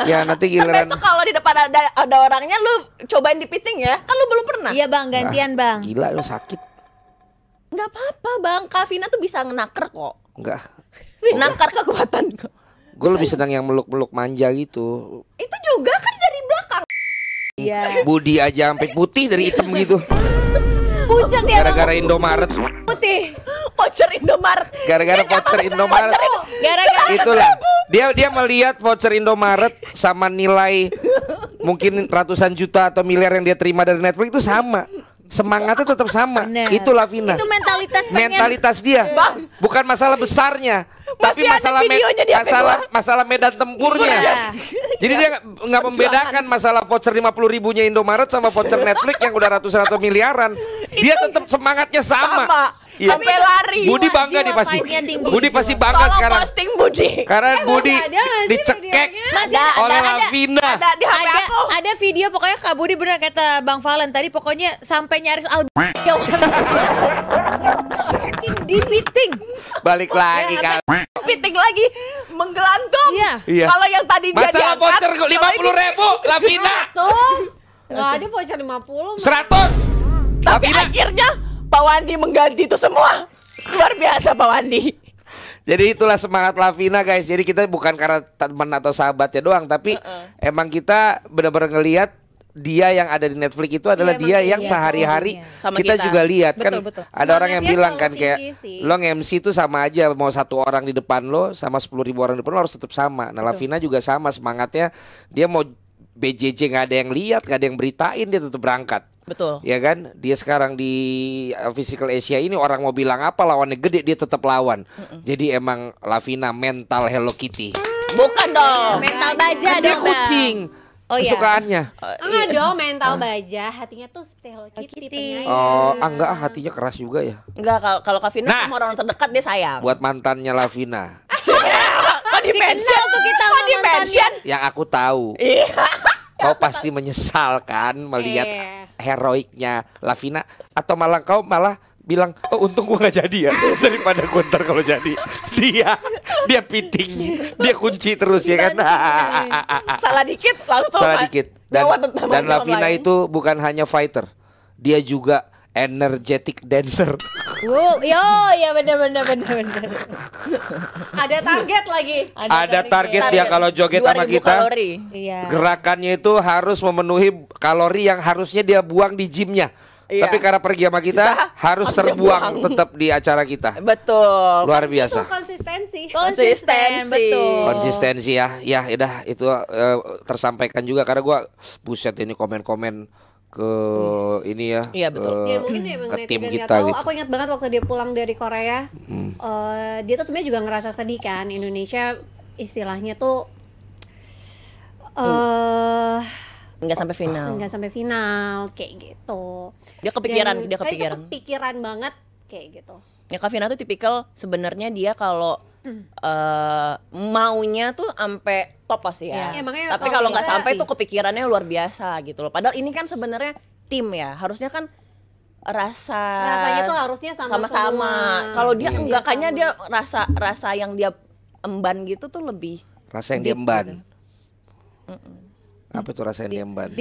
Ya nanti Kan giliran. besok kalau di depan ada orangnya lu cobain dipiting ya. Kan lu belum pernah. Iya bang, gantian bang. Gila lu sakit. Nggak apa-apa bang, Kavina tuh bisa ngenaker kok. Enggak. Nakar kekuatan kok. Gue lebih senang yang meluk-meluk manja gitu. Itu juga kan dari belakang. Iya. Budi aja sampai putih dari hitam gitu. Pucat ya Gara-gara Indomaret. putih. Voucher Indomaret. Gara-gara Dia voucher nggak Indomaret. Gara-gara Itulah. Dia melihat voucher Indomaret sama nilai mungkin ratusan juta atau miliar yang dia terima dari Netflix itu sama. Semangatnya tetap sama. Bener. Itu Lavina. Itu mentalitas pengen. Mentalitas dia. Bukan masalah besarnya, tapi Pasti ada masalah videonya di HP masalah medan tempurnya. Iya. Jadi dia nggak membedakan masalah voucher 50.000-nya Indomaret sama voucher Netflix yang udah ratusan atau miliaran. Dia tetap semangatnya sama. Iya. Sampai lari. Budi Jiwa- bangga nih jiwa pasti. fightnya tinggi, Budi jiwa. pasti bangga Tolong sekarang. posting Budi. Karena Budi ada nggak sih dicekek videonya? Masih oleh ada. Lavina. Ada di HP Ada, aku. ada video pokoknya Kak Budi bener kata Bang Valen tadi pokoknya sampai nyaris dipiting. Balik lagi Ya, kan. Piting lagi menggelantung. Iya. Iya. Kalau yang tadi dia Masalah diangkat, voucher kalau 50.000, Lavina Terus nggak ada voucher 50. 100. Tapi Lavina. akhirnya Pak Wandi mengganti itu semua. Luar biasa Pak Wandi. Jadi itulah semangat Lavina guys. Jadi kita bukan karena teman atau sahabatnya doang, tapi emang kita benar-benar ngelihat dia yang ada di Netflix itu adalah Iya, dia emang yang iya, sehari-hari sesungguhnya. Sama kita kita. juga lihat kan. Betul, betul. Ada orang yang Semangatnya bilang kan selalu kayak tinggi sih. lo nge-MC itu sama aja, mau 1 orang di depan lo sama 10.000 orang di depan lo harus tetap sama. Nah Lavina juga sama semangatnya, dia mau BJJ nggak ada yang lihat, nggak ada yang beritain, dia tetap berangkat. Betul. Ya kan, dia sekarang di Physical Asia ini orang mau bilang apa lawannya gede dia tetap lawan. Jadi emang Lavina mental Hello Kitty. Bukan dong. Mental baja Kan dia dong. Bang. kucing. Oh, iya. Kesukaannya. Enggak dong, mental baja, hatinya tuh seperti Hello Kitty. Kitty. penyayang. Oh, enggak hatinya keras juga ya. Enggak, kalau Kavina Nah. sama orang terdekat dia sayang. Buat mantannya Lavina. Kok di Si mention kenal tuh kita Kok sama di mantannya. mention? Yang aku tahu. Iya. Kau pasti menyesal kan melihat Iya. heroiknya Lavina, atau malah kau bilang, oh untung gua gak jadi ya daripada gua ntar kalau jadi. Dia piting, dia kunci terus ya kan. Salah dikit langsung Salah dikit. bawa tentang Dan orang Lavina lain. itu bukan hanya fighter, dia juga energetic dancer. Wow, yo, ya bener. Ada target lagi. Ada target dia kalau joget sama 2000 kita. kalori. Iya. Gerakannya itu harus memenuhi kalori yang harusnya dia buang di gymnya. Iya. Tapi karena pergi sama kita harus harus dia terbuang buang. tetap di acara kita. Betul. Luar Itu biasa. konsistensi. Konsisten, betul. Konsistensi ya. Ya udah itu tersampaikan juga karena gua buset ini komen-komen ke ini ya. Iya, betul. Ya mungkin emang ke tim netizen kita nggak tahu. gitu. Aku ingat banget waktu dia pulang dari Korea, dia tuh sebenarnya juga ngerasa sedih kan. Indonesia istilahnya tuh Enggak sampai final. nggak sampai final kayak gitu. Dia kepikiran, Dan dia kayak itu kepikiran. kepikiran banget kayak gitu. Ya Kavina tuh tipikal sebenarnya dia kalau maunya tuh sampai top pasti ya. Iya, makanya Tapi kalau kalau nggak kita sampai sih. tuh kepikirannya luar biasa gitu loh. Padahal ini kan sebenarnya tim ya. Harusnya kan Rasanya tuh harusnya sama-sama. sama-sama. Kalau dia Iya. enggak, Dia kayaknya sama. dia rasa yang dia emban gitu tuh lebih Rasa yang dia deep emban. gitu. Apa tuh rasa yang diemban?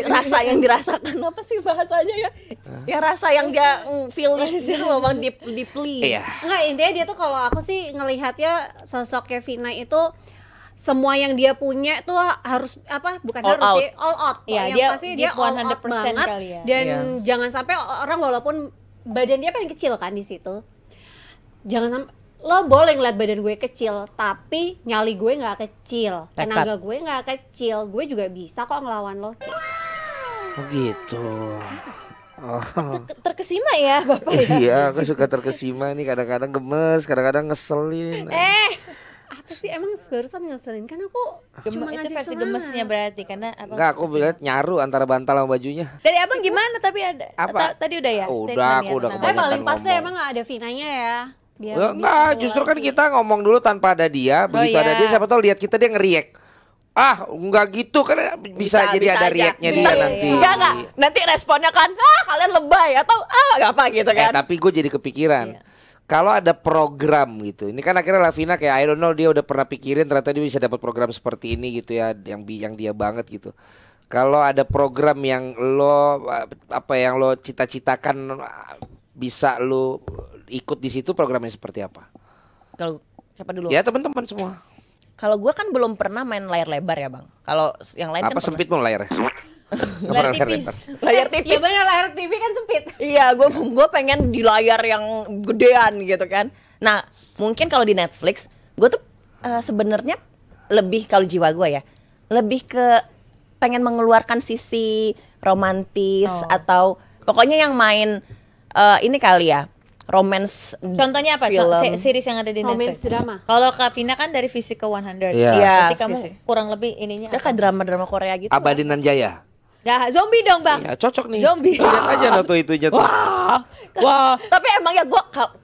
Rasa yang dirasakan apa sih bahasanya ya? Ya rasa yang dia feel gitu loh Bang, deeply. Iya. Enggak, intinya dia tuh kalau aku sih ngelihatnya sosoknya Vina itu semua yang dia punya tuh harus apa? Bukan All harus out. sih, all out. Iya, Yang dia pasti dia give all out 100% banget. kali ya. Dan Iya. jangan sampai orang walaupun badan dia paling kecil kan di situ. Jangan sampai lo boleh ngeliat badan gue kecil, tapi nyali gue nggak kecil, Tekad. tenaga gue nggak kecil, gue juga bisa kok ngelawan lo. Oh gitu. Oh. Terkesima ya Bapak ya. Iya, aku suka terkesima nih, kadang-kadang gemes, kadang-kadang ngeselin. Apa sih emang barusan ngeselin kan aku cuma Itu ngasih versi semangat. gemesnya berarti karena apa? Enggak, aku lihat nyaru antara bantal sama bajunya. Dari abang gimana tapi ada Apa? tadi udah ya? Udah, statement aku ya udah tentang- Tapi kebanyakan paling pasti ngomong. emang nggak ada Vinanya ya. Biar Enggak, justru kan kita ngomong dulu tanpa ada dia, begitu ada iya. dia siapa tahu lihat kita dia ngeriak. Ah, enggak gitu kan bisa jadi ada aja. reaknya dia Iya, nanti. iya. Enggak. Nanti responnya kan, kalian lebay atau apa gitu kan. Tapi gue jadi kepikiran. Kalau ada program gitu, ini kan akhirnya Lavina kayak I don't know, dia udah pernah pikirin ternyata dia bisa dapat program seperti ini gitu ya, yang dia banget gitu. Kalau ada program yang lo yang lo cita-citakan bisa lo ikut di situ, programnya seperti apa? Kalau siapa dulu? Ya teman-teman semua. Kalau gue kan belum pernah main layar lebar ya Bang. Kalau yang lain Apa kan sempit mau layarnya? Nggak Layar pernah tipis. lebar. layar Ya tipis. bener, layar TV kan sempit. Iya, gue pengen di layar yang gedean gitu kan. Nah, mungkin kalau di Netflix, gue tuh sebenarnya lebih kalau jiwa gue ya, lebih ke pengen mengeluarkan sisi romantis atau pokoknya yang main ini kali ya, romance. Contohnya apa? film. Series yang ada di Romance Netflix. drama. Kalau Kak Vina kan dari Physical 100. Iya. Iya, Berarti kamu Fisik. kurang lebih ininya. Dia kayak drama-drama Korea gitu. Abadinan Jaya. Gak zombie dong bang. Ya cocok nih. Zombie. Lihat aja noto itunya tuh. Wah, tapi emang ya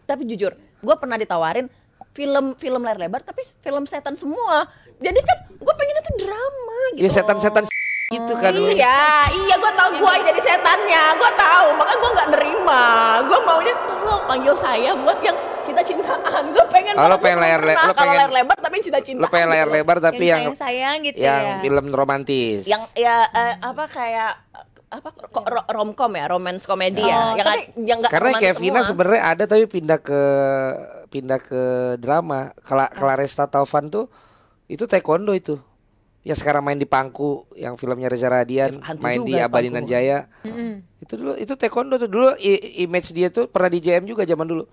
tapi jujur, gue pernah ditawarin film layar lebar tapi film setan semua. Jadi kan gue pengennya tuh drama gitu. Ya setan-setan gitu kan. Iya, gue tahu gue jadi setannya, gue tahu, makanya gue nggak nerima. Gue maunya tolong panggil saya buat yang cinta-cintaan. Gue pengen. Oh, lo banget, pengen gua layar pernah lo kalau pengen layar lebar tapi yang cinta-cintaan. Lo pengen layar gitu. lebar tapi yang sayang gitu yang ya. film romantis. Yang ya apa kayak apa romcom ya, romance komedi ya, yang nggak Karena romantis Kevina semua. sebenarnya ada tapi pindah ke drama. Claresta Taufan tuh itu taekwondo itu. Yang sekarang main di Pangku, yang filmnya Reza Radian, Hantu main di juga Abadinan Pangku. Jaya. Itu dulu itu taekwondo tuh dulu image dia tuh pernah di JM juga zaman dulu.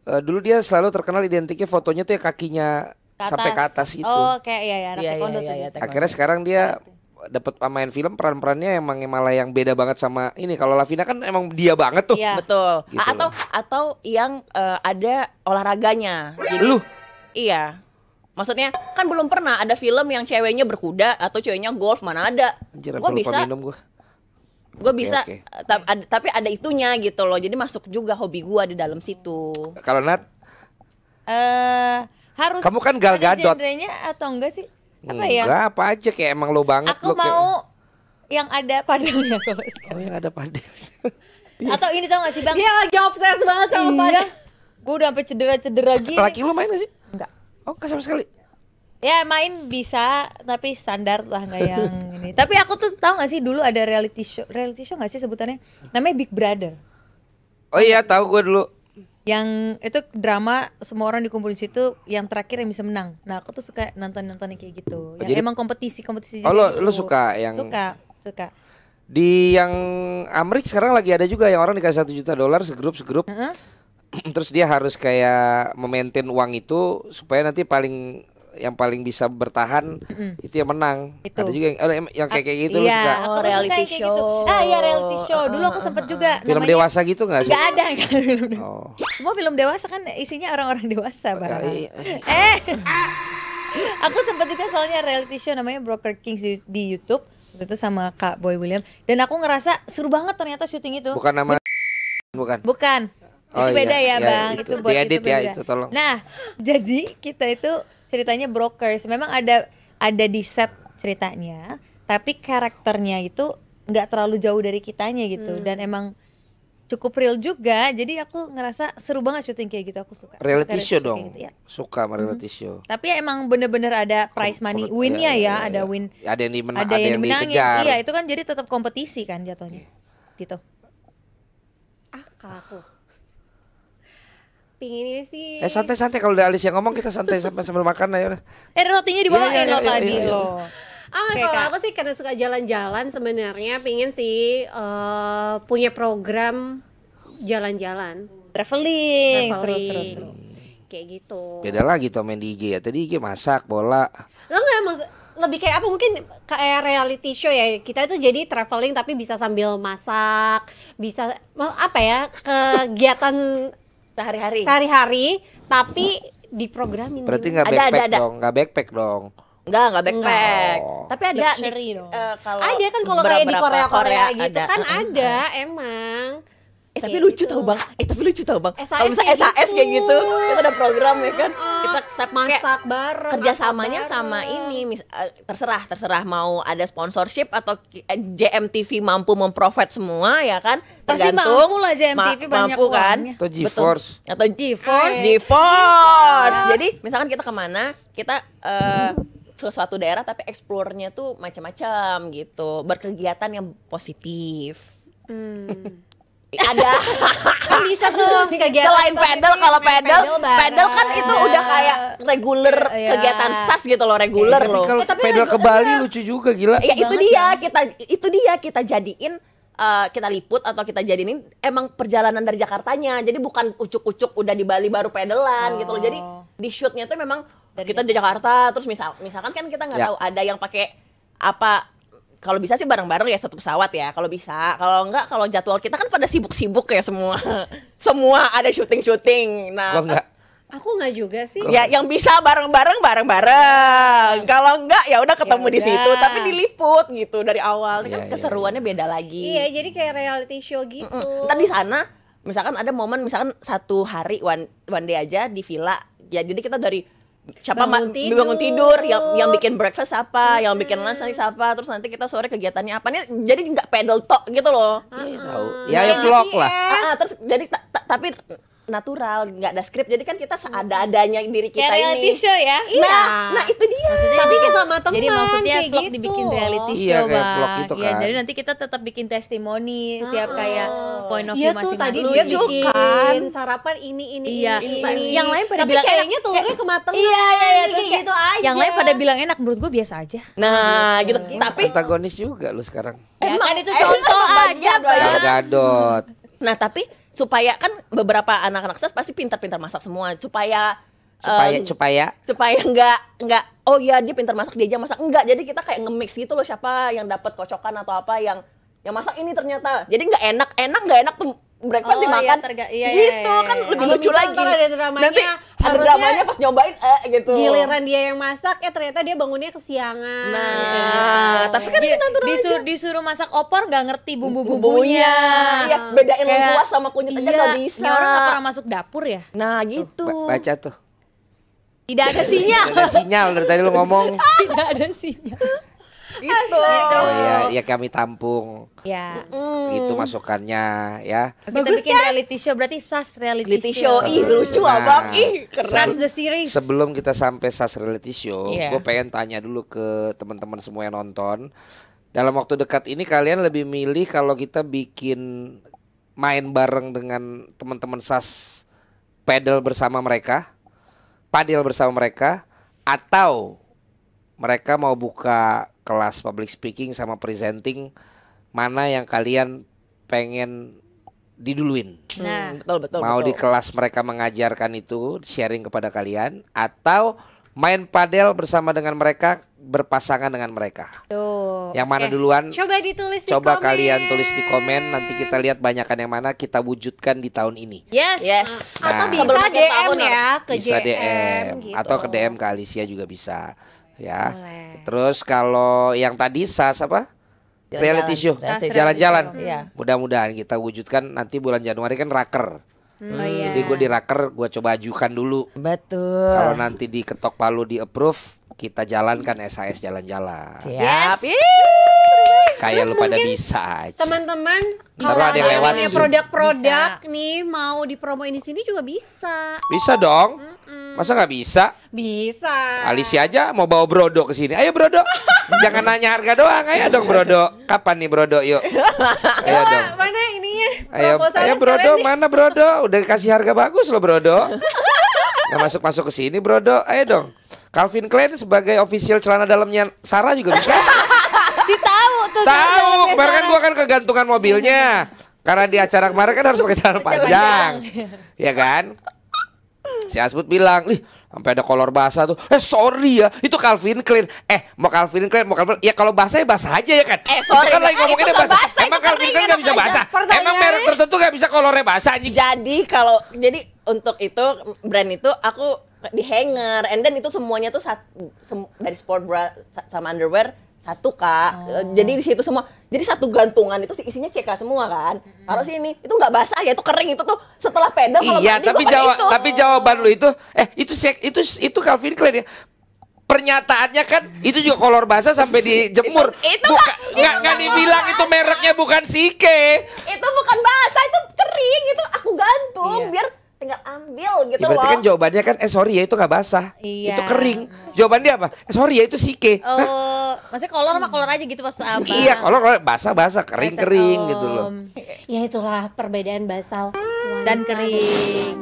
Dulu dia selalu terkenal identiknya fotonya tuh ya kakinya sampai ke atas gitu. Oh kayak iya ya, Iya, taekwondo iya, tuh. iya, biasa. Akhirnya sekarang dia dapat main film, peran-perannya emang malah yang beda banget sama ini. Kalau Lavina kan emang dia banget tuh. Iya. Betul. Gitu Atau yang ada olahraganya. Jadi Lu? Iya. Maksudnya kan belum pernah ada film yang ceweknya berkuda atau ceweknya golf, mana ada. Anjir, Gue aku lupa bisa, minum gua. gue bisa, oke. tapi ada itunya gitu loh. Jadi masuk juga hobi gue di dalam situ. Kalau Nat, Harus Kamu kan Gal ada Gadot. genrenya atau enggak sih? Apa ya? enggak apa aja kayak emang lo banget. Aku lo kayak- mau yang ada padanya kalau Oh sekarang. yang ada pada. Atau ini tau gak sih bang? Dia lagi obses banget sama Iya. Pada. Gue udah sampai cedera-cedera gini. Laki lu main gak sih? Enggak. Oh enggak sama sekali. Ya main bisa, tapi standar lah nggak yang ini. Tapi aku tuh tahu nggak sih dulu ada reality show nggak sih sebutannya? Namanya Big Brother. Oh iya tahu gue dulu. Yang itu drama semua orang dikumpulin situ, yang terakhir yang bisa menang. Nah aku tuh suka nonton yang kayak gitu. Yang jadi- emang kompetisi Oh, juga lo gitu. suka yang- suka. Di yang Amrik sekarang lagi ada juga yang orang dikasih $1 juta segrup. Heeh. Terus dia harus kayak memaintain uang itu supaya nanti yang paling bisa bertahan itu yang menang. Itu. Ada juga yang kayak gitu lu Iya, suka. aku Oh, tuh suka reality yang kayak show. gitu. Iya reality show. Dulu aku sempet juga. Film namanya- dewasa gitu nggak sih? Nggak ada kan film dewasa. Oh. Semua film dewasa kan isinya orang-orang dewasa bang. Iya. Aku sempat juga soalnya reality show namanya Broker Kings di YouTube itu sama Kak Boy William, dan aku ngerasa seru banget ternyata syuting itu. Bukan nama bukan. Bukan. Oh, Itu beda iya. ya Iya, bang. itu. Itu buat Diedit itu ya, beda. itu tolong. Nah jadi kita itu ceritanya brokers. Memang ada di set ceritanya, tapi karakternya itu nggak terlalu jauh dari kitanya gitu. Dan emang cukup real juga. Jadi aku ngerasa seru banget syuting kayak gitu, aku suka. Reality Suka show kayak dong. gitu, ya. Suka sama reality show. Tapi emang bener-bener ada prize money, winnya ya, ada win, Ada yang dimenang, ada yang dimenangin. dikejar. Iya, itu kan jadi tetap kompetisi kan jatuhnya. Gitu. Aku pinginnya sih Santai-santai kalau udah Alicia ngomong kita santai sambil makan ayo. Rotinya dibawain Iya, lo tadi iya. lo. Oke, kalau Kak. aku sih karena suka jalan-jalan sebenarnya pingin sih punya program jalan-jalan Traveling. traveling Seru. kayak gitu. Beda lagi tuh main di IG ya. Tadi IG masak, bola. Lo nggak lebih kayak apa, mungkin kayak reality show ya, kita itu jadi traveling tapi bisa sambil masak, bisa apa ya, kegiatan Sehari-hari. sehari-hari tapi diprogramin. Berarti nggak Ada, backpack ada. dong, nggak backpack dong. Enggak backpack. Oh. Tapi ada Luxury dong. kalau Ada kan kalau kayak di beberapa Korea gitu ada. kan ada emang. Tapi Kayak lucu gitu. tau bang. Tapi lucu tau bang. SAS Kalau misalnya kayak SAS kayak gitu. gitu, itu ada program ya kan. Kita kayak Masak bareng. kerjasamanya masak sama bareng. ini terserah mau ada sponsorship atau JMTV mampu memprovide semua ya kan. Pasti Tergantung. mampu lah JMTV, banyak mampu kan. uangnya. Atau GeForce. Betul. Atau GeForce. GeForce. Jadi misalkan kita kemana, kita suatu daerah tapi explore-nya tuh macam-macam gitu, berkegiatan yang positif. Ada Kan bisa tuh kegiatan selain pedal, kalau pedal bareng. kan itu udah kayak reguler Iya. kegiatan SAS gitu loh, reguler Tapi loh. kalau tapi pedal ke Bali lucu juga gila. Ya itu dia kita jadiin kita liput atau kita jadiin emang perjalanan dari Jakartanya. Jadi bukan ucuk-ucuk udah di Bali baru pedalan gitu loh. Jadi di shootnya tuh memang kita di Jakarta, terus misalkan kan kita nggak Ya. tahu ada yang pakai apa. Kalau bisa sih bareng-bareng ya satu pesawat ya, kalau bisa. Kalau enggak, kalau jadwal kita kan pada sibuk-sibuk ya semua. Semua ada syuting-syuting. Nah, Kok enggak? Aku nggak juga sih. ya yang bisa bareng-bareng. Kalau enggak ya udah ketemu di udah. situ, tapi diliput gitu dari awal. Iya, Kan iya, keseruannya beda lagi. Iya, jadi kayak reality show gitu. Ntar di sana misalkan ada momen, misalkan satu hari one day aja di villa. Ya jadi kita dari siapa bangun tidur, yang bikin breakfast siapa, yang bikin lunch nanti siapa, terus nanti kita sore kegiatannya apa nih, jadi nggak pedal tok gitu loh. Iya, tahu. Ya vlog lah. Terus jadi tapi natural, nggak ada skrip, jadi kan kita seada-adanya diri kita Kayak reality ini. show ya. Iya. Nah itu dia. Tapi kita sama teman. Jadi maksudnya kayak vlog gitu. dibikin reality Iya, show, kayak Bang. vlog gitu Iya, kan. jadi nanti kita tetap bikin testimoni tiap kayak point of Iya view tuh tadi masing-masing. dia Lucu bikin kan? sarapan ini Iya, ini. yang lain pada Tapi bilang kayaknya enak. telurnya kematangan. Iya, terus terus gitu aja. Yang lain pada bilang enak, menurut gue biasa aja. Nah gitu. Tapi Antagonis juga lu sekarang. Ya kan itu emang contoh bagian, aja, Bang. Bang. Gadot. Nah tapi supaya kan beberapa anak-anak SAS pasti pintar-pintar masak semua, supaya Supaya nggak oh ya dia pintar masak dia aja masak, enggak, jadi kita kayak nge-mix gitu loh, siapa yang dapat kocokan atau apa yang masak ini ternyata jadi nggak enak tuh breakfast Oh, dimakan iya, iya, gitu iya, kan iya. lebih Kalau lucu misal lagi. ntar ada dramanya, Nanti ada harusnya dramanya pas nyobain gitu. giliran dia yang masak, ternyata dia bangunnya kesiangan. Nah, tapi kan kita natural aja. Disuruh masak opor nggak ngerti Bumbunya, bumbu-bumbunya. ya bedain Kayak, lengkuas sama kunyit aja iya, nggak bisa. Ini orang nggak pernah masuk dapur ya? Nah gitu. baca tuh. Tidak ada sinyal. Ada sinyal dari tadi lu ngomong. Tidak ada sinyal. Gitu. Oh iya, ya kami tampung. Ya. Itu masukannya ya. Kita bikin reality show, berarti SAS reality Reality show, show. ih lucu Nah, abang, ih keren. SAS the series. Sebelum kita sampai SAS reality show, Iya. gue pengen tanya dulu ke teman-teman semua yang nonton. Dalam waktu dekat ini kalian lebih milih kalau kita bikin main bareng dengan teman-teman SAS, pedal bersama mereka, padel bersama mereka, atau mereka mau buka kelas public speaking sama presenting, mana yang kalian pengen diduluin? Nah, Betul. Mau di kelas mereka mengajarkan itu, sharing kepada kalian, atau main padel bersama dengan mereka, berpasangan dengan mereka. tuh. Yang mana Oke. duluan? Coba ditulis di Coba komen. kalian tulis di komen, nanti kita lihat banyakan yang mana kita wujudkan di tahun ini. Yes. Yes. Atau Nah. bisa Sebelum akhir DM tahun, ya ke Bisa JM DM gitu. atau ke DM ke Alicia juga bisa, ya. Boleh. Terus kalau yang tadi SAS apa? Reality show, Reality show. jalan-jalan. Iya. Mudah-mudahan kita wujudkan nanti bulan Januari kan raker. Oh, iya. Jadi gue di raker gue coba ajukan dulu. Betul. Kalau nanti diketok palu di approve, kita jalankan SAS jalan-jalan. Siap. Yes. Ih, seru banget. Kayak lu Terus pada mungkin bisa aja. teman-teman Ntar kalau ada yang lewat punya Zoom. produk-produk nih mau dipromoin di sini juga bisa. Bisa dong. Masa nggak bisa? Bisa. Alicia aja mau bawa Brodo ke sini. Ayo Brodo. Jangan nanya harga doang. Ayo dong Brodo. Kapan nih Brodo? Yuk. Ayo dong. Mana ininya? Ayo, Proposalnya Brodo, sekalian nih. mana Brodo? Udah dikasih harga bagus loh Brodo. Nggak masuk ke sini Brodo. Ayo dong. Calvin Klein sebagai official celana dalamnya Sarah juga bisa. Si tahu tuh. Tahu, kemarin kan gua kan kegantungan mobilnya. Karena di acara kemarin kan harus pakai celana panjang. Ya kan? Si Asbud bilang, "Ih, sampai ada kolor basah tuh." Sorry ya, itu Calvin Klein. Mau Calvin Klein, mau Calvin. Ya kalau basah ya basah aja ya kan. Sorry, Itu kan lagi kan ngomonginnya itu nggak basah. basah, Emang itu Calvin kering, Klein nggak bisa enak basah. aja. Emang merek tertentu nggak bisa kolornya basah anjing. Jadi untuk itu brand itu aku di hanger, and then itu semuanya tuh dari sport bra sama underwear satu kak. Jadi di situ semua, jadi satu gantungan itu isinya CK semua kan. Kalau sini itu nggak basah ya, itu kering, itu tuh setelah pedal kalau Iya, mandi tapi gua pakai itu. tapi jawaban lu itu Calvin Klein ya. Pernyataannya kan itu juga kolor basah sampai dijemur. Itu nggak dibilang itu mereknya bukan Sike. Itu bukan basah, itu kering, itu aku gantung biar tinggal ambil gitu Ya, berarti loh. kan jawabannya kan sorry ya itu nggak basah. Iya. Itu kering. Jawaban dia apa? Sorry ya itu Sike. Oh, maksudnya kolor sama kolor aja gitu pas abang. Iya, kalau basah kering gitu loh. Ya itulah perbedaan basah Dan wanita kering.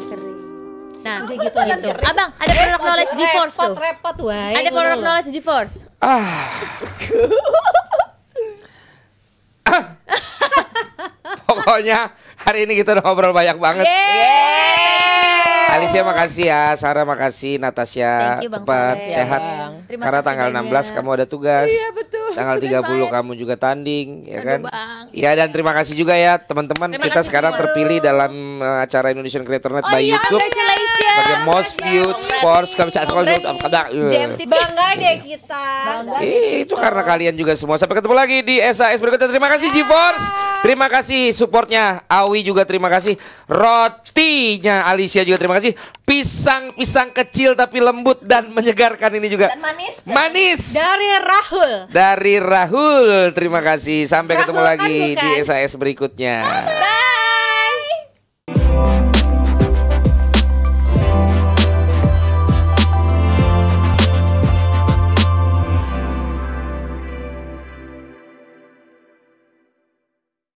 Nah, Udah gitu. gitu. Abang, ada produk knowledge GeForce tuh. Repot wae. Ada produk knowledge GeForce. Pokoknya hari ini kita udah ngobrol banyak banget. Alicia makasih ya, Sarah makasih, Natasha Thank you, Bang cepat Fred. sehat. Terima Karena kasih tanggal banyak. 16 kamu ada tugas. Iya, betul. Tanggal Tugas 30 main. kamu juga tanding, ya Aduh, kan? Bang. Iya, dan terima kasih juga ya teman-teman. Terima Kita kasih sekarang semua. terpilih dalam acara Indonesian Creator Night by iya, YouTube congratulations. sebagai most viewed sports Bangga deh kita. Itu karena kalian juga semua. Sampai ketemu lagi di SAS berikutnya. Terima kasih GeForce. Terima kasih supportnya Awi juga terima kasih. Rotinya Alicia juga terima kasih. Pisang kecil tapi lembut dan menyegarkan ini juga. Dan manis. Manis. Dari Rahul. Dari Rahul. Terima kasih. Sampai Rahul ketemu kan lagi di bukan? SAS berikutnya. Bye.